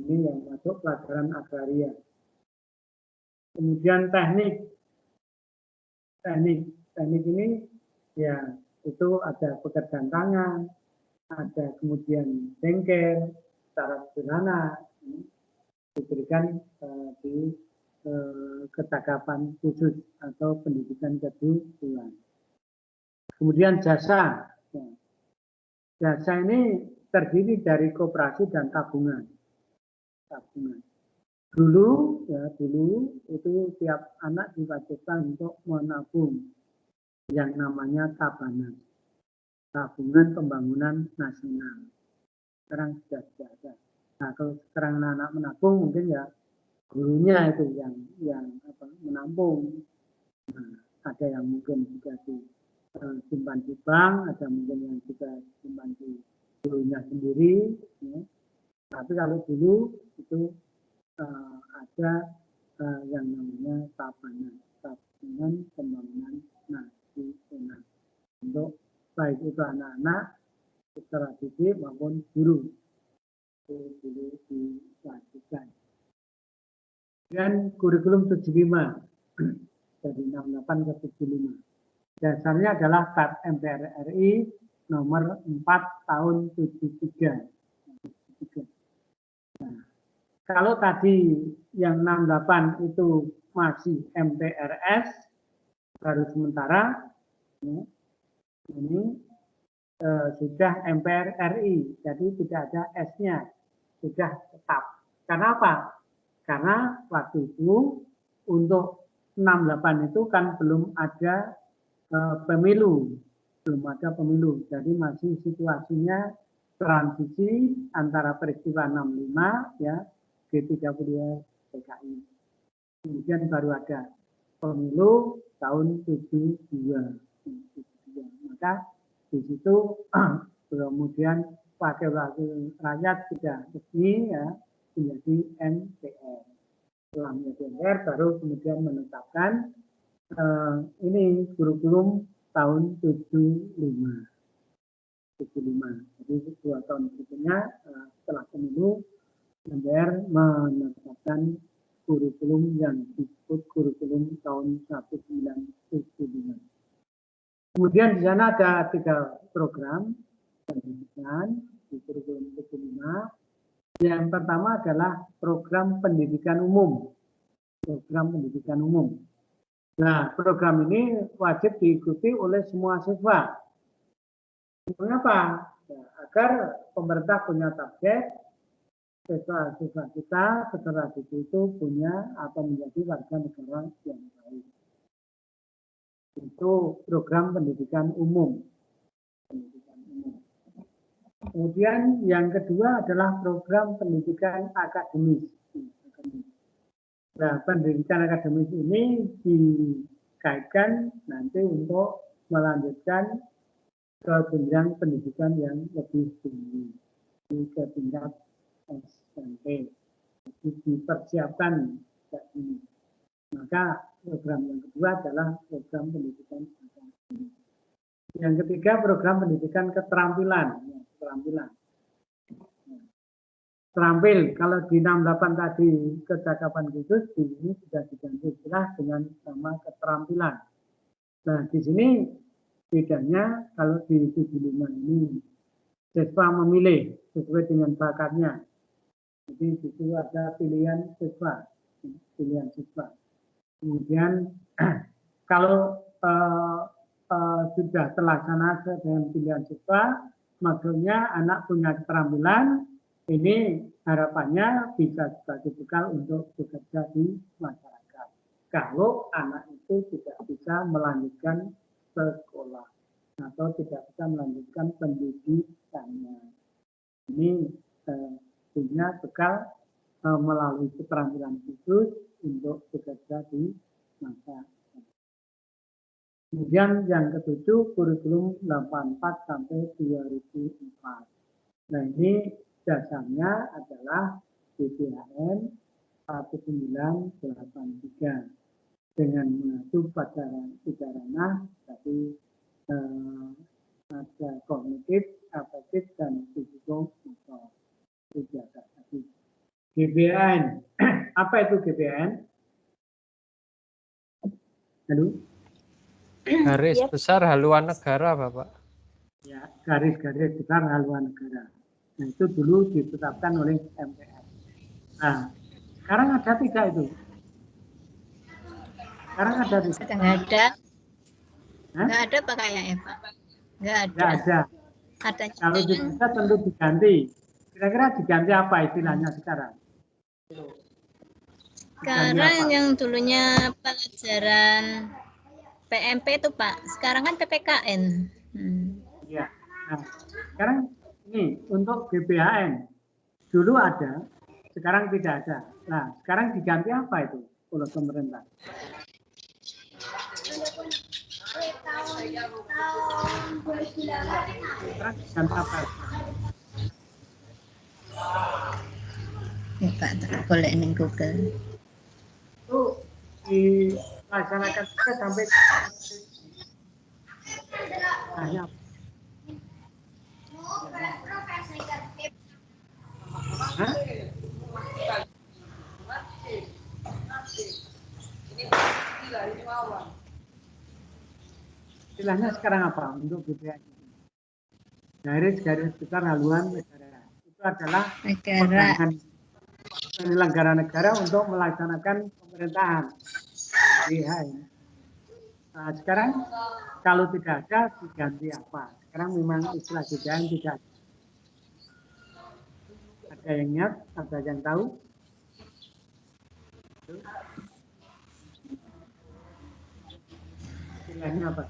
Ini yang masuk pelajaran agraria. Kemudian teknik ini ya itu ada pekerjaan tangan, ada kemudian bengkel, secara sederhana diberikan di kecakapan khusus atau pendidikan kejuruan. Kemudian jasa. Jasa ini terdiri dari koperasi dan tabungan. Dulu itu tiap anak diwajibkan untuk menabung yang namanya tabanan. Tabungan Pembangunan Nasional. Sekarang sudah ada. Nah, kalau sekarang anak menabung mungkin ya gurunya itu yang menampung. Nah, ada yang mungkin juga disimpan di bank, ada mungkin yang juga disimpan di gurunya sendiri. Ya. Tapi kalau dulu itu ada yang namanya tabungan Pembangunan Nasional untuk baik itu anak-anak secara didik maupun guru. Itu dulu diwajibkan. Dan kurikulum 75 dari 68 ke 75. Dasarnya adalah KAP MPR RI nomor 4 tahun 73. Nah, kalau tadi yang 68 itu masih MPRS baru sementara, ini sudah MPR RI, jadi tidak ada S-nya, sudah tetap. Karena apa? Karena waktu itu untuk 68 itu kan belum ada pemilu, jadi masih situasinya transisi antara peristiwa 65 ya G32 PKI. Kemudian baru ada pemilu tahun 72. Maka di situ kemudian wakil-wakil rakyat sudah resmi ya menjadi MPR. Setelah menjadi MPR baru kemudian menetapkan ini kurikulum tahun 75. Jadi 2 tahun berikutnya setelah pemilu MPR menetapkan kurikulum yang disebut kurikulum tahun 1975. Kemudian di sana ada 3 program pendidikan di kurikulum 75. Yang pertama adalah program pendidikan umum. Nah, program ini wajib diikuti oleh semua siswa. Mengapa? Ya, agar pemerintah punya target siswa-siswa kita setelah itu punya atau menjadi warga negara yang baik. Itu program pendidikan umum. Kemudian yang kedua adalah program pendidikan akademis. Nah, pendidikan akademis ini dikaitkan nanti untuk melanjutkan ke jenjang pendidikan yang lebih tinggi, ke tingkat SMP. Jadi dipersiapkan ini. Maka program yang kedua adalah program pendidikan akademis. Yang ketiga program pendidikan keterampilan. Terampil, kalau di 68 tadi kecakapan khusus, di sini sudah diganti istilah dengan nama keterampilan. Nah, di sini bedanya kalau di 75 ini siswa memilih sesuai dengan bakatnya. Jadi di situ ada pilihan siswa. Kemudian kalau sudah terlaksana dengan pilihan siswa, maksudnya anak punya keterampilan, ini harapannya bisa sebagai bekal untuk bekerja di masyarakat. Kalau anak itu tidak bisa melanjutkan sekolah atau tidak bisa melanjutkan pendidikannya, ini punya bekal melalui keterampilan khusus untuk bekerja di masa. Kemudian yang ketujuh, kurikulum 84 sampai 2004. Nah, ini dasarnya adalah GBHN 1983 dengan mengacu pada pidana, tapi ada kognitif, afektif, dan psikomotor. GBHN, apa itu GBHN? Halo? Garis besar haluan negara, Bapak. Ya, garis-garis besar haluan negara. Nah, itu dulu ditetapkan oleh MPR. Nah, sekarang ada tidak itu? Sekarang ada tidak? Nggak ada. Nggak ada Pak kayaknya Pak. Nggak ada. Nggak ada. Ada. Kalau bisa tentu diganti. Kira-kira diganti apa istilahnya sekarang? Sekarang yang dulunya pelajaran PMP itu Pak, sekarang kan PPKN. Ya. Nah, sekarang ini untuk GBHN dulu ada, sekarang tidak ada. Nah, sekarang diganti apa itu oleh pemerintah? Sekarang diganti apa? Ya Pak, boleh ini Google. Itu dilaksanakan sampai hanya istilahnya sekarang apa untuk GBHN? Garis-garis besar haluan negara. Itu adalah penyelenggara negara untuk melaksanakan pemerintahan. GBHN. Nah, sekarang kalau tidak ada diganti apa? Sekarang memang istilah GBHN tidak ada. Ada yang ingat? Ada yang tahu? Istilahnya apa?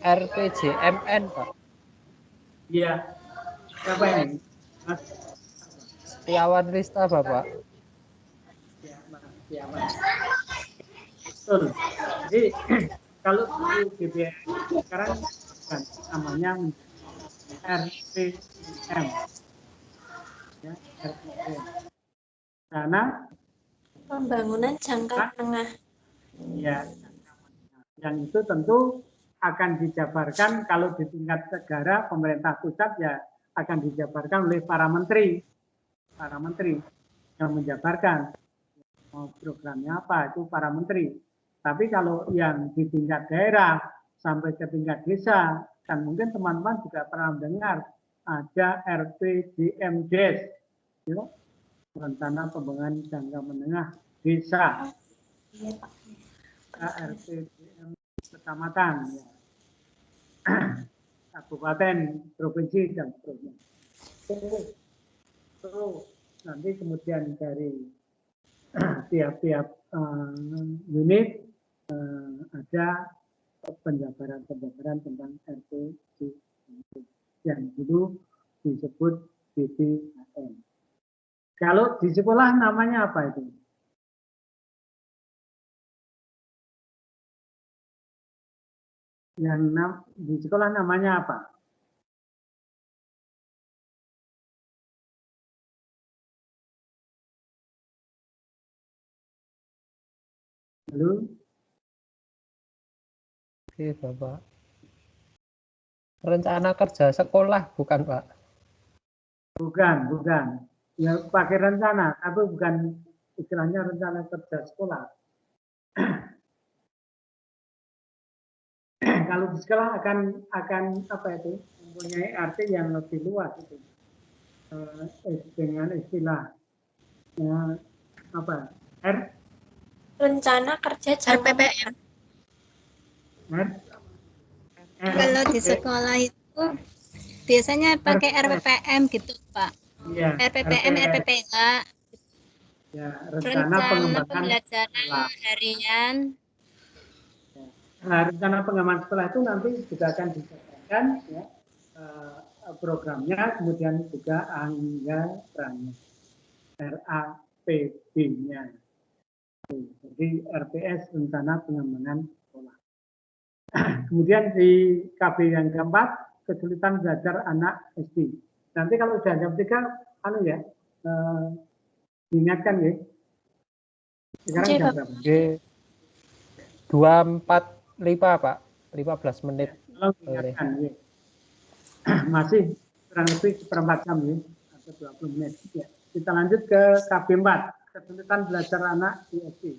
RPJMN, Pak. Iya. Siapa ini? Mas Setiawan Rista, Bapak. Ya, Mas Setiawan. Betul. Jadi kalau dulu GBHN sekarang namanya RPJM. Ya, RPJM. Karena pembangunan jangka menengah. Ya, yang itu tentu akan dijabarkan kalau di tingkat negara, pemerintah pusat ya akan dijabarkan oleh para menteri yang menjabarkan mau programnya apa itu para menteri. Tapi kalau yang di tingkat daerah sampai ke tingkat desa, kan mungkin teman-teman juga pernah mendengar ada RPJMDes, ya, rencana pembangunan jangka menengah desa. RPJM kecamatan, ya. Kabupaten, provinsi, dan seterusnya. Itu nanti kemudian dari tiap-tiap unit ada penjabaran tentang RPJM yang dulu disebut GBHN. Kalau di sekolah namanya apa itu? Yang di sekolah namanya apa? Halo? Oke, Bapak. Rencana kerja sekolah, bukan, Pak? Bukan. Ya pakai rencana, tapi bukan istilahnya rencana kerja sekolah. Kalau di sekolah akan apa itu mempunyai arti yang lebih luas itu dengan istilah apa Rencana kerja jangka RPPM. Kalau di sekolah itu biasanya pakai RPPM gitu Pak. Ya, RPPM, RPPA. Ya, rencana pembelajaran harian. Nah, rencana pengembangan sekolah itu nanti juga akan dijabarkan ya, programnya, kemudian juga anggarannya, RA RPB-nya. Jadi RPS rencana pengembangan sekolah. Kemudian di KB yang keempat, kesulitan belajar anak SD. Nanti kalau sudah jam 3, diingatkan ya. Sekarang jam berapa? 2.45 Pak, 15 menit. Kalau diingatkan ya. Masih kurang lebih seperempat jam ya, atau 20 menit. Ya. Kita lanjut ke KB 4, kesulitan belajar anak di SD.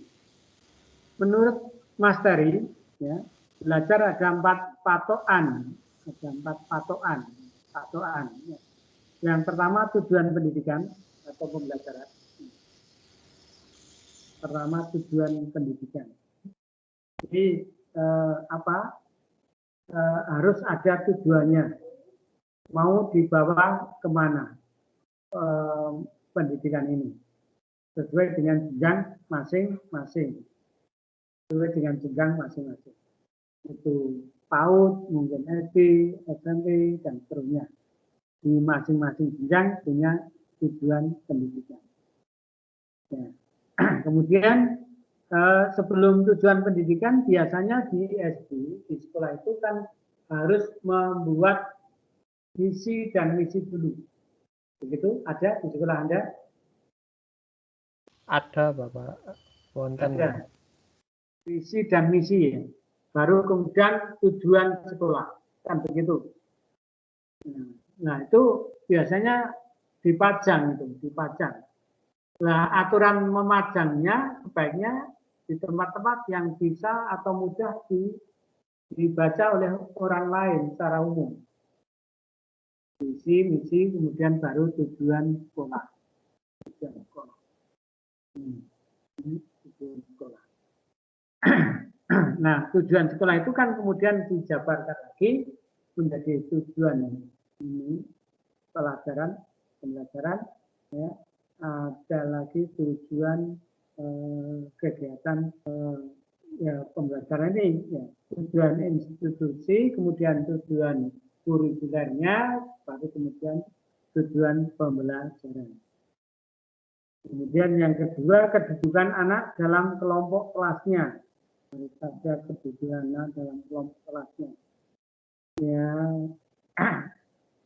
Menurut Mas Terry, ya, belajar ada 4 patokan. Ada 4 patokan. Ya. Yang pertama tujuan pendidikan atau pembelajaran. Pertama tujuan pendidikan. Jadi harus ada tujuannya. Mau dibawa kemana pendidikan ini? Sesuai dengan jenjang masing-masing. Sesuai dengan jenjang masing-masing. Itu PAUD, mungkin SD, SMP, dan seterusnya. Di masing-masing jenjang punya tujuan pendidikan. Ya. Kemudian sebelum tujuan pendidikan biasanya di SD, di sekolah itu kan harus membuat visi dan misi dulu. Begitu? Ada di sekolah Anda? Ada Bapak. Wonten. Ada. Visi dan misi ya. Baru kemudian tujuan sekolah. Kan begitu. Nah, itu biasanya dipajang. Nah, aturan memajangnya sebaiknya di tempat-tempat yang bisa atau mudah dibaca oleh orang lain secara umum. Visi, misi, kemudian baru tujuan sekolah. Tujuan sekolah. Nah, tujuan sekolah itu kan kemudian dijabarkan lagi menjadi tujuan ini pembelajaran, ya. Ada lagi tujuan kegiatan ya pembelajaran ini, ya. Tujuan institusi, kemudian tujuan kurikulernya, baru kemudian tujuan pembelajaran. Kemudian yang kedua, kedudukan anak dalam kelompok kelasnya. Harus ada kedudukan anak dalam kelompok kelasnya. Ya,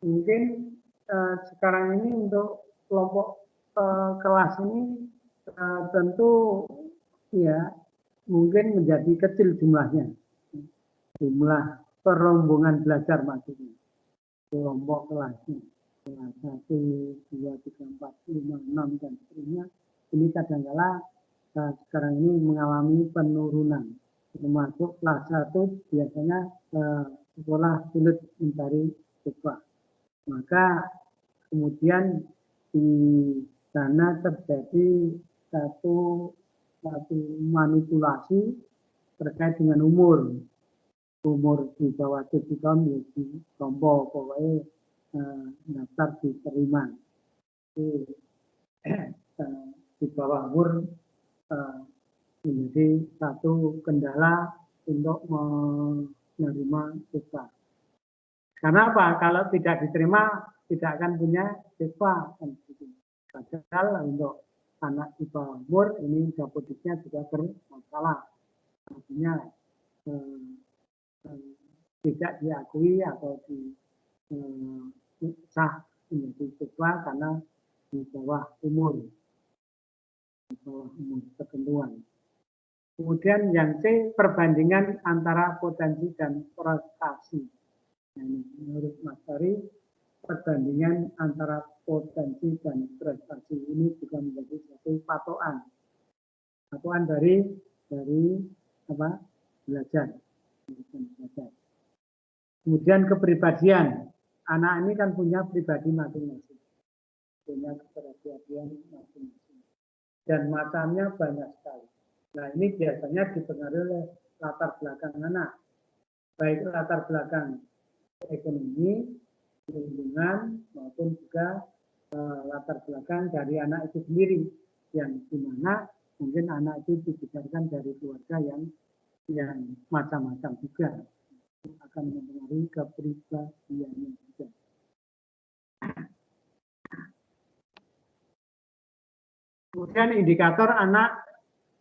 mungkin sekarang ini untuk kelompok kelas ini tentu ya mungkin menjadi kecil jumlahnya. Jumlah perombongan belajar maksudnya. Kelompok kelasnya. Kelas 1, 2, 3, 4, 5, 6, dan seterusnya. Ini kadang-kala sekarang ini mengalami penurunan. Termasuk kelas 1 biasanya sekolah sulit mencari siswa. Maka kemudian di sana terjadi satu manipulasi terkait dengan umur di bawah 7 tahun di kelompok pokoknya daftar diterima. Di bawah umur menjadi satu kendala untuk menerima siswa. Karena apa? Kalau tidak diterima tidak akan punya siswa. Padahal untuk anak di bawah umur ini dapotiknya juga bermasalah. Artinya tidak diakui atau sah menjadi siswa karena di bawah umur ketentuan. Kemudian yang C, perbandingan antara potensi dan prestasi. Nah, menurut Mas Tari, perbandingan antara potensi dan prestasi ini juga menjadi satu patokan. Patokan dari apa? Belajar. Kemudian kepribadian. Anak ini kan punya pribadi masing-masing. Punya kepribadian masing-masing. Dan macamnya banyak sekali. Nah, ini biasanya dipengaruhi oleh latar belakang anak. Baik latar belakang ekonomi, lingkungan, maupun juga latar belakang dari anak itu sendiri. Yang dimana mungkin anak itu dibesarkan dari keluarga yang macam-macam juga. Akan mempengaruhi kepribadiannya juga. Kemudian indikator anak,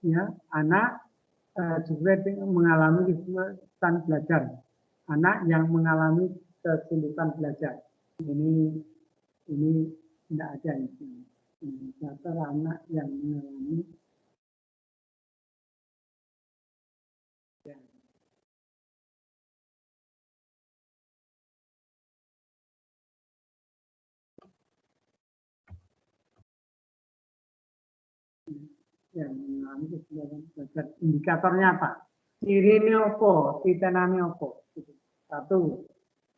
ya, anak juga mengalami kesulitan belajar. Anak yang mengalami kesulitan belajar. Ini tidak ada indikator anak yang mengalami yang mengalami kesulitan belajar. Indikatornya apa? Cirinya apa? Titenane apa? Satu,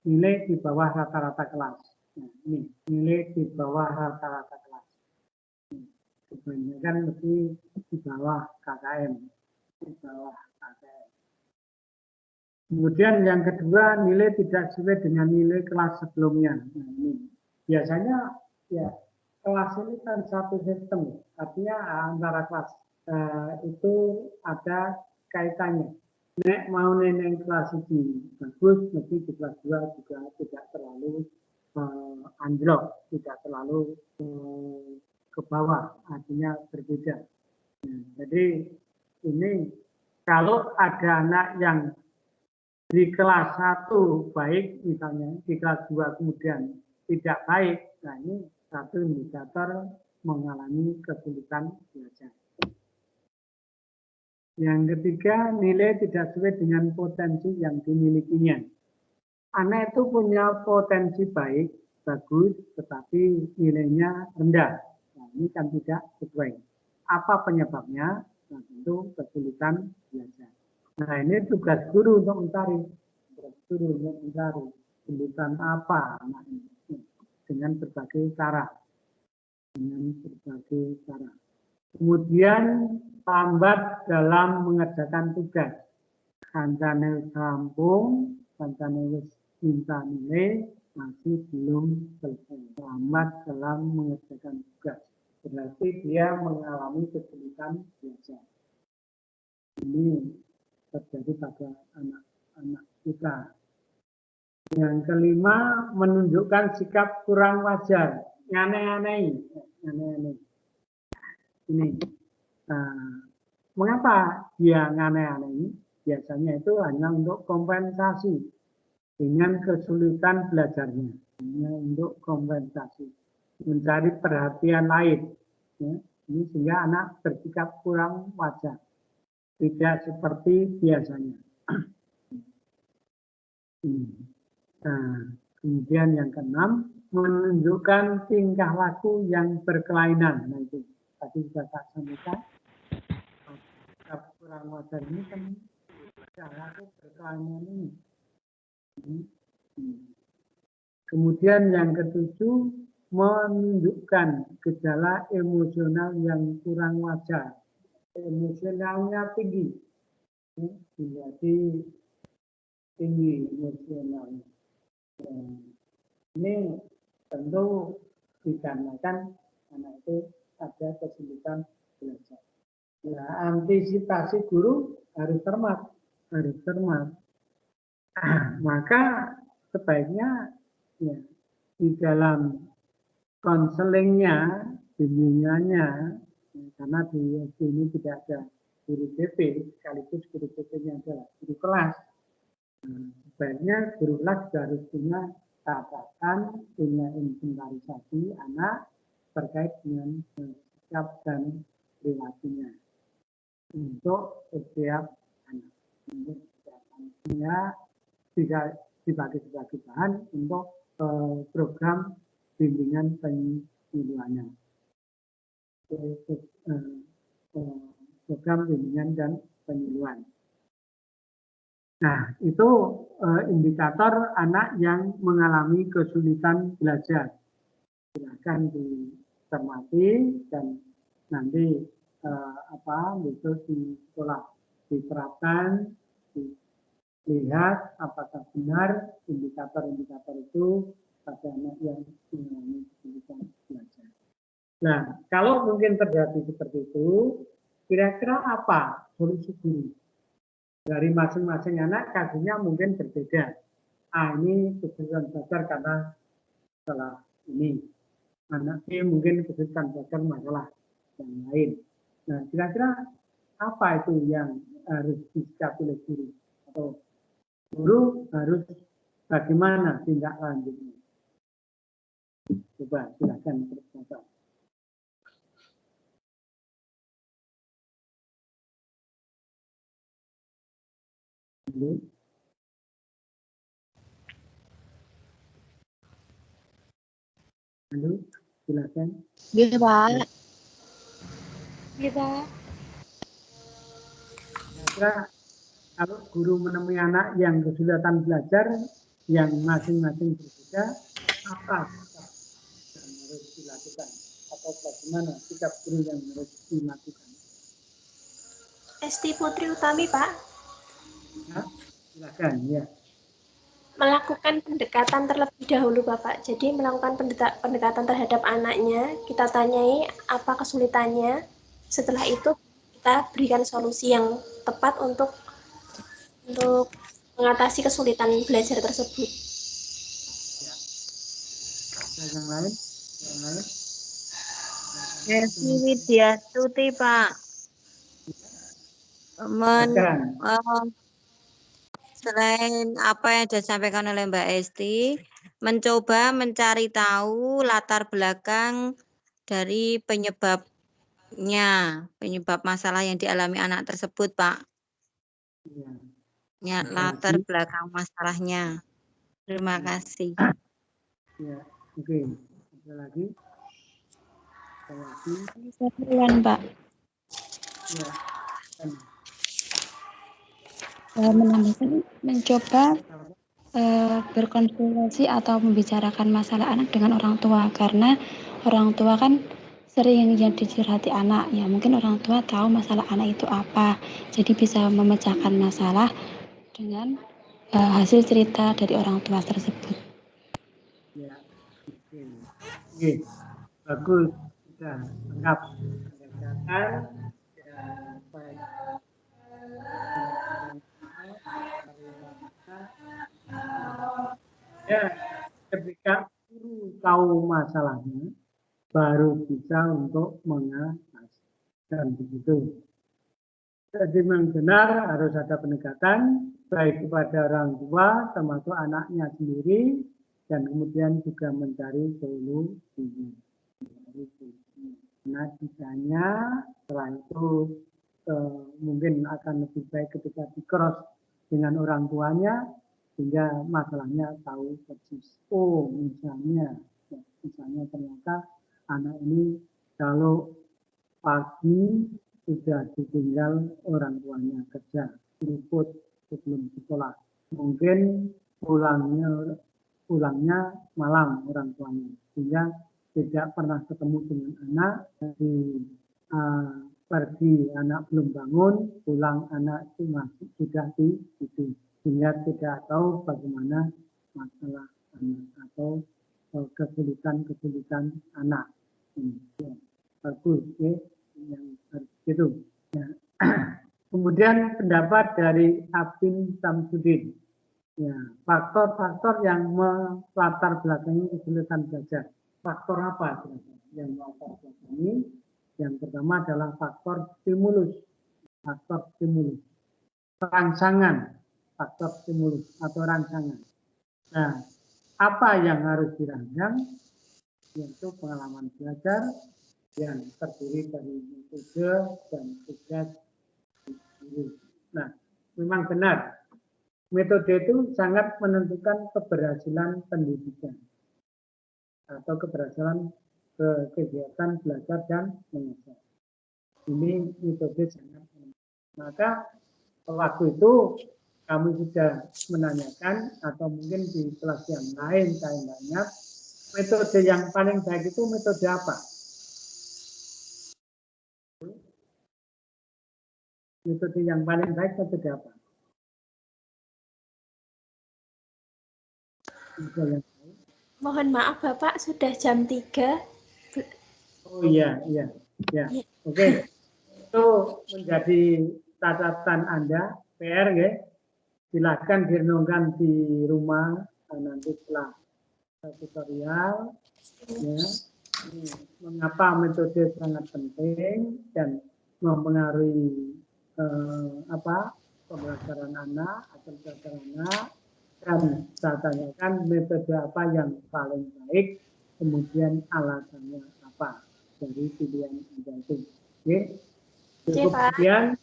nilai di bawah rata-rata kelas. Nah, ini nilai di bawah rata-rata kelas. Kebanyakan mesti di bawah KKM. Di bawah KKM. Kemudian yang kedua, nilai tidak sesuai dengan nilai kelas sebelumnya. Nah, ini biasanya ya kelas ini kan satu sistem, artinya antara kelas itu ada kaitannya. Nek mau neneng kelas ini bagus, mesti di kelas 2 juga tidak terlalu anjlok, tidak terlalu ke bawah, artinya berbeda. Nah, jadi ini kalau ada anak yang di kelas 1 baik, misalnya di kelas 2 kemudian tidak baik, nah ini satu indikator mengalami kesulitan belajar. Yang ketiga, nilai tidak sesuai dengan potensi yang dimilikinya. Anak itu punya potensi baik, bagus, tetapi nilainya rendah. Nah, ini kan tidak sesuai. Apa penyebabnya? Nah, tentu kesulitan belajar. Nah, ini tugas guru untuk mencari. Tugas guru untuk mencari kesulitan apa anak ini dengan berbagai cara. Dengan berbagai cara. Kemudian lambat dalam mengerjakan tugas. Kancane rampung, kancane wis minta nilai, masih belum selesai. Lambat dalam mengerjakan tugas. Berarti dia mengalami kesulitan belajar. Ini terjadi pada anak-anak kita. Yang kelima, menunjukkan sikap kurang wajar. Aneh-aneh. Ini. Mengapa dia aneh-aneh? Biasanya itu hanya untuk kompensasi dengan kesulitan belajarnya. Hanya untuk kompensasi. Mencari perhatian lain. Ya. Ini sehingga anak bersikap kurang wajar. Tidak seperti biasanya. Nah, kemudian yang keenam, menunjukkan tingkah laku yang berkelainan. Nah, itu tadi sudah saya sampaikan. Sikap kurang wajar ini kan tingkah laku berkelainan ini. Kemudian yang ketujuh, menunjukkan gejala emosional yang kurang wajar. Emosionalnya tinggi. Jadi tinggi emosionalnya. Ini tentu dikarenakan anak itu ada kesulitan belajar. Nah, antisipasi guru harus cermat, Maka sebaiknya ya, di dalam konselingnya, bimbingannya, karena di SD ini tidak ada guru BP, sekaligus guru BP-nya adalah guru kelas. Sebaiknya guru kelas harus punya catatan, punya inventarisasi anak terkait dengan sikap dan perilakunya untuk setiap anak. Untuk setiap anaknya bisa dibagi-bagi bahan untuk program bimbingan penyuluhannya. Program bimbingan dan penyuluhan. Nah, itu indikator anak yang mengalami kesulitan belajar. Silakan dicermati dan nanti besok di sekolah diterapkan, dilihat apakah benar indikator-indikator itu pada anak yang mengalami kesulitan belajar. Nah, kalau mungkin terjadi seperti itu, kira-kira apa solusi guru? Dari masing-masing anak kasusnya mungkin berbeda. Ini kesulitan belajar karena masalah ini. Anak B mungkin kesulitan belajar masalah yang lain. Nah, kira-kira apa itu yang harus disikapi oleh guru? Atau guru harus bagaimana tindak lanjutnya? Coba silakan berkata. Halo, silakan. Iya, Pak. Iya, Pak. Kira-kira kalau guru menemui anak yang kesulitan belajar, yang masing-masing berbeda, apa yang harus dilakukan? Atau bagaimana sikap guru yang harus dilakukan? Esti Putri Utami, Pak. Nah, silakan, ya. Melakukan pendekatan terlebih dahulu, Bapak. Jadi melakukan pendekatan terhadap anaknya, kita tanyai apa kesulitannya. Setelah itu kita berikan solusi yang tepat untuk mengatasi kesulitan belajar tersebut. Ya. Yang lain? Yang lain? Esi Widiastuti, Pak. Selain apa yang sudah disampaikan oleh Mbak Esti, mencoba mencari tahu latar belakang dari penyebabnya, penyebab masalah yang dialami anak tersebut, Pak. Ya, latar belakang masalahnya. Terima kasih. Ya, oke. Ada lagi? Satuan, Pak. Ya. Mencoba berkonsultasi atau membicarakan masalah anak dengan orang tua, karena orang tua kan sering yang dicurhati anak, ya mungkin orang tua tahu masalah anak itu apa, jadi bisa memecahkan masalah dengan hasil cerita dari orang tua tersebut. Ya, oke. Bagus, sudah lengkap pendekatan baik. Ya, ketika guru tahu masalahnya, baru bisa untuk mengatasi. Dan begitu. Jadi memang benar harus ada pendekatan baik kepada orang tua termasuk anaknya sendiri dan kemudian juga mencari solusi. Nah, sisanya setelah itu mungkin akan lebih baik ketika di-cross dengan orang tuanya sehingga masalahnya tahu persis. Oh, misalnya ternyata anak ini kalau pagi sudah ditinggal orang tuanya kerja, luput sebelum sekolah. Mungkin pulangnya malam orang tuanya, sehingga tidak pernah ketemu dengan anak. Pergi anak belum bangun, pulang anak itu masih sudah tidur, sehingga tidak tahu bagaimana masalah anak atau kesulitan anak. Bagus, ya. Yang itu. Ya. Kemudian pendapat dari Abin Samsudin. Ya, faktor-faktor yang melatar belakangi kesulitan belajar. Faktor apa yang melatar belakangi? Yang pertama adalah faktor stimulus. Faktor stimulus. Rangsangan. Faktor stimulus atau rangsangan. Nah, apa yang harus dirancang? Yaitu pengalaman belajar yang terdiri dari metode dan tugas. Nah, memang benar. Metode itu sangat menentukan keberhasilan pendidikan atau keberhasilan kegiatan belajar dan mengajar. Ini metode sangat menentukan. Maka waktu itu kami sudah menanyakan atau mungkin di kelas yang lain saya banyak, metode yang paling baik itu metode apa? Metode yang paling baik metode apa? Mohon maaf Bapak, sudah jam 3. Oh iya. Oke. Itu menjadi catatan Anda, PR ya. Silakan direnungkan di rumah nanti setelah tutorial ya. Ini, mengapa metode sangat penting dan mempengaruhi pembelajaran anak atau pembelajaran anak, dan saya tanyakan metode apa yang paling baik, kemudian alasannya apa dari pilihan jantung. Oke, cukup sekian,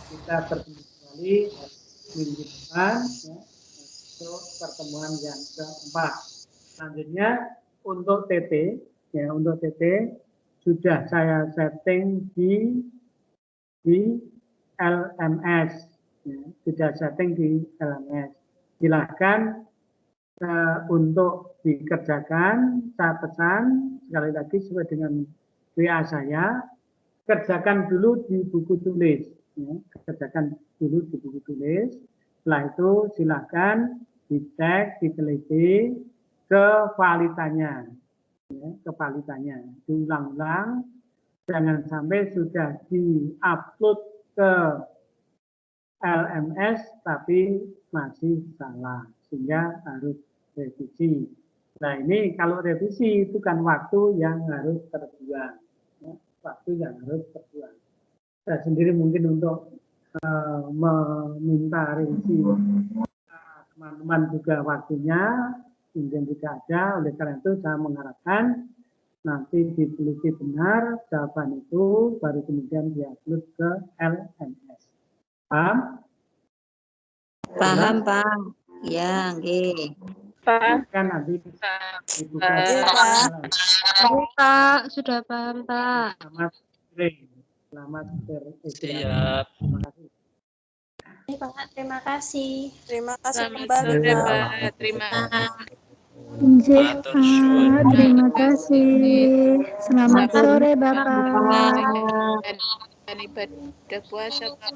kita bertemu kembali minggu depan ya, untuk pertemuan yang keempat. Selanjutnya untuk TT ya, untuk TT sudah saya setting di LMS ya, sudah setting di LMS. Silahkan untuk dikerjakan, saya pesan sekali lagi sesuai dengan WA saya, kerjakan dulu di buku tulis ya, kerjakan dulu di buku tulis. Setelah itu silahkan dicek, diteliti kevalitannya ya, kevalitannya diulang-ulang, jangan sampai sudah di-upload ke LMS tapi masih salah, sehingga harus revisi. Nah ini kalau revisi itu kan waktu yang harus terbuang ya, waktu yang harus terbuang. Saya sendiri mungkin untuk meminta revisi teman-teman juga waktunya mungkin tidak ada, oleh karena itu saya mengharapkan nanti diteliti benar jawaban itu, baru kemudian diupload ke LMS. Paham? Paham, Pak. Ya, nggih. Pak. Kan nanti dibuka. Pak, sudah paham, Pak. Selamat sore. Selamat sore. Siap. Terima kasih. Pak, terima kasih. Terima kasih Selamat kembali, sore, Pak. Pak. Terima kasih. Matur suwun. Terima kasih. Selamat sore, Bapak. Dan ibadah puasa, Pak.